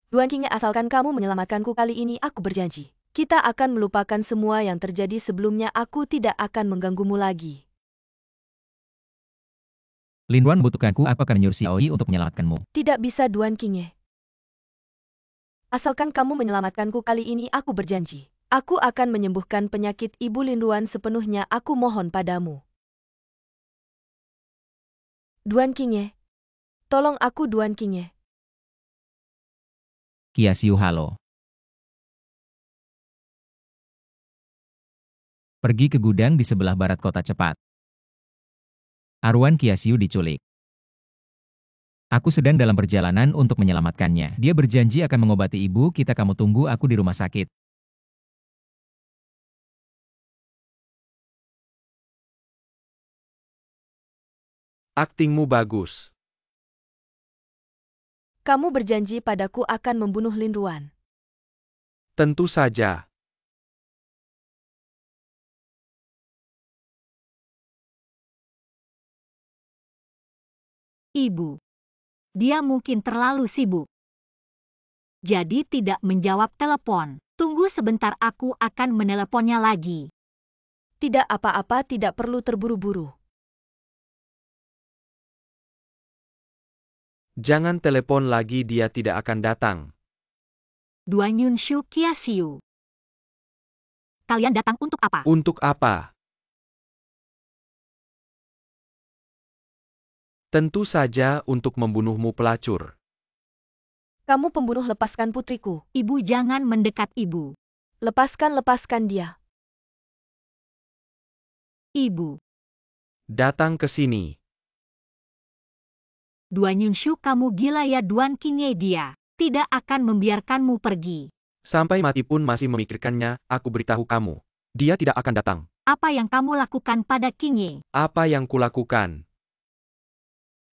Duan Qingye, asalkan kamu menyelamatkanku kali ini, aku berjanji. Kita akan melupakan semua yang terjadi sebelumnya, aku tidak akan mengganggumu lagi. Lin Duan membutuhkanku, aku akan menyuruh Xiaoyi untuk menyelamatkanmu. Tidak bisa, Duan Qingye. Asalkan kamu menyelamatkanku kali ini, aku berjanji. Aku akan menyembuhkan penyakit Ibu Lin Duan sepenuhnya, aku mohon padamu. Duan Qingye. Tolong aku, Duan Qingye. Qiaxiu, halo. Pergi ke gudang di sebelah barat kota cepat. Arwan Qiaxiu diculik. Aku sedang dalam perjalanan untuk menyelamatkannya. Dia berjanji akan mengobati ibu kita, kamu tunggu aku di rumah sakit. Aktingmu bagus. Kamu berjanji padaku akan membunuh Lin Duan. Tentu saja. Ibu. Dia mungkin terlalu sibuk. Jadi tidak menjawab telepon. Tunggu sebentar, aku akan meneleponnya lagi. Tidak apa-apa, tidak perlu terburu-buru. Jangan telepon lagi, dia tidak akan datang. Duanyunshu Kiasiu. Kalian datang untuk apa? Untuk apa? Tentu saja untuk membunuhmu, pelacur. Kamu pembunuh, lepaskan putriku. Ibu, jangan mendekat, Ibu. Lepaskan dia. Ibu. Datang ke sini. Duanyunshu, kamu gila ya? Duan Qingye, dia tidak akan membiarkanmu pergi. Sampai mati pun masih memikirkannya, aku beritahu kamu. Dia tidak akan datang. Apa yang kamu lakukan pada Qingye? Apa yang kulakukan?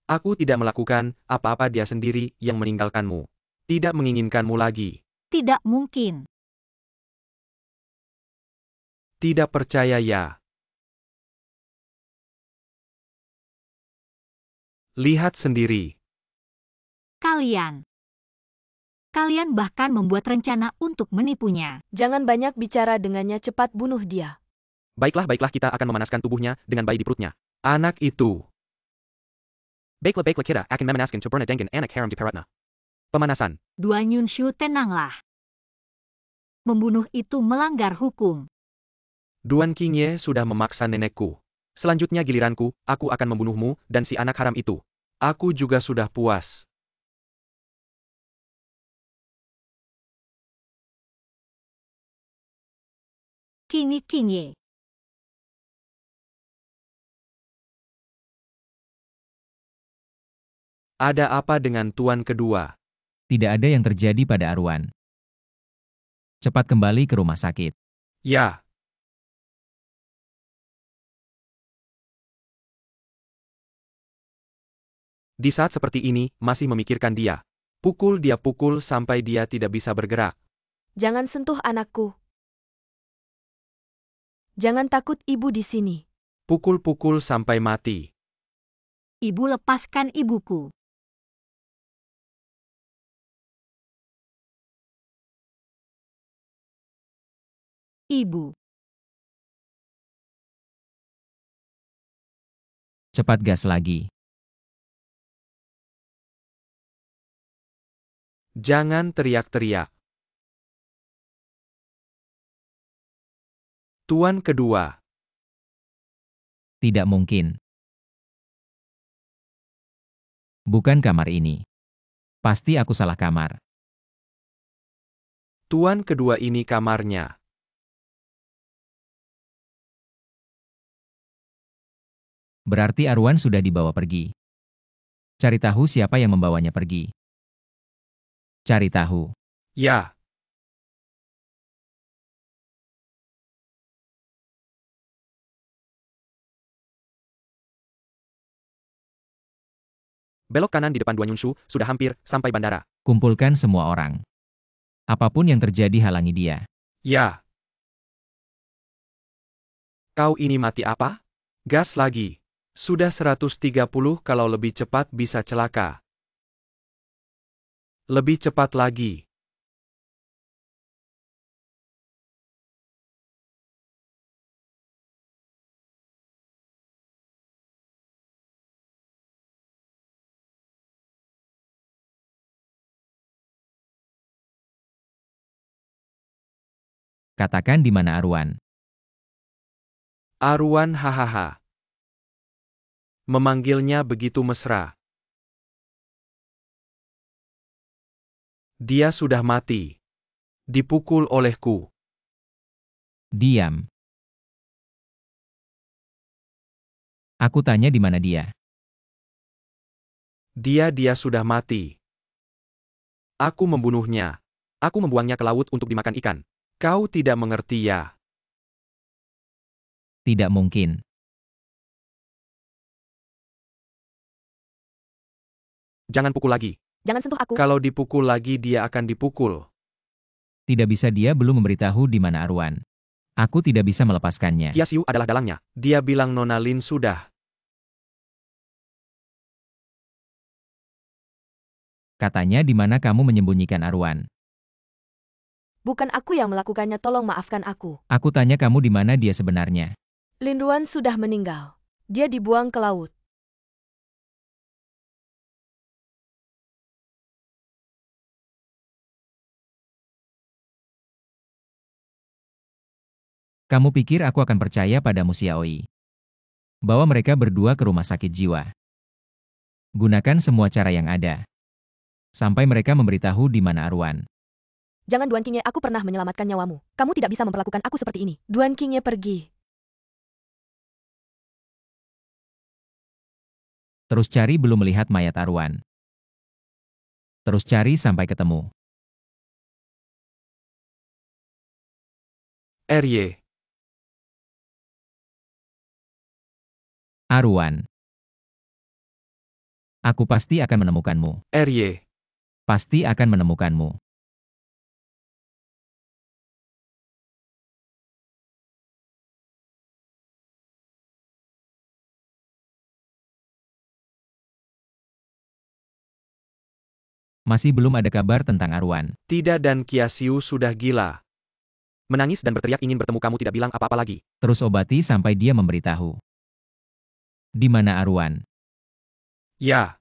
Aku tidak melakukan apa-apa, dia sendiri yang meninggalkanmu. Tidak menginginkanmu lagi. Tidak mungkin. Tidak percaya ya? Lihat sendiri. Kalian bahkan membuat rencana untuk menipunya. Jangan banyak bicara dengannya, cepat bunuh dia. Baiklah, kita akan memanaskan tubuhnya dengan bayi di perutnya. Anak itu. Baiklah, kita akan memanaskan tubuhnya dengan anak haram di perutnya. Pemanasan. Duanyunshu, tenanglah. Membunuh itu melanggar hukum. Duan Qingye sudah memaksa nenekku. Selanjutnya giliranku, aku akan membunuhmu dan si anak haram itu. Aku juga sudah puas. Qingye. Ada apa dengan tuan kedua? Tidak ada yang terjadi pada Arwan. Cepat kembali ke rumah sakit. Ya. Di saat seperti ini, masih memikirkan dia. Pukul dia, pukul sampai dia tidak bisa bergerak. Jangan sentuh anakku. Jangan takut, ibu di sini. Pukul-pukul sampai mati. Ibu, lepaskan ibuku. Ibu. Cepat gas lagi. Jangan teriak-teriak. Tuan kedua. Tidak mungkin. Bukan kamar ini. Pasti aku salah kamar. Tuan kedua, ini kamarnya. Berarti Arwan sudah dibawa pergi. Cari tahu siapa yang membawanya pergi. Cari tahu. Ya. Belok kanan di depan Duanyunshu, sudah hampir sampai bandara. Kumpulkan semua orang. Apapun yang terjadi, halangi dia. Ya. Kau ini mati apa? Gas lagi. Sudah 130, kalau lebih cepat bisa celaka. Lebih cepat lagi. Katakan di mana Arwan. Arwan, hahaha. Memanggilnya begitu mesra. Dia sudah mati. Dipukul olehku. Diam. Aku tanya di mana dia. Dia sudah mati. Aku membunuhnya. Aku membuangnya ke laut untuk dimakan ikan. Kau tidak mengerti ya? Tidak mungkin. Jangan pukul lagi. Jangan sentuh aku. Kalau dipukul lagi dia akan dipukul. Tidak bisa, dia belum memberitahu di mana Arwan. Aku tidak bisa melepaskannya. Kiasiu adalah dalangnya. Dia bilang Nona Lin sudah. Katanya di mana kamu menyembunyikan Arwan. Bukan aku yang melakukannya, tolong maafkan aku. Aku tanya kamu di mana dia sebenarnya. Lin Ruan sudah meninggal. Dia dibuang ke laut. Kamu pikir aku akan percaya padamu Xiaoi? Bawa mereka berdua ke rumah sakit jiwa. Gunakan semua cara yang ada. Sampai mereka memberitahu di mana Arwan. Jangan Duan Qingye, aku pernah menyelamatkan nyawamu. Kamu tidak bisa memperlakukan aku seperti ini. Duan Qingye pergi. Terus cari belum melihat mayat Arwan. Terus cari sampai ketemu. RY. Arwan. Aku pasti akan menemukanmu. RY. Pasti akan menemukanmu. Masih belum ada kabar tentang Arwan. Tidak, dan Kiasiu sudah gila. Menangis dan berteriak ingin bertemu kamu, tidak bilang apa-apa lagi. Terus obati sampai dia memberitahu. Di mana Arwan? Ya.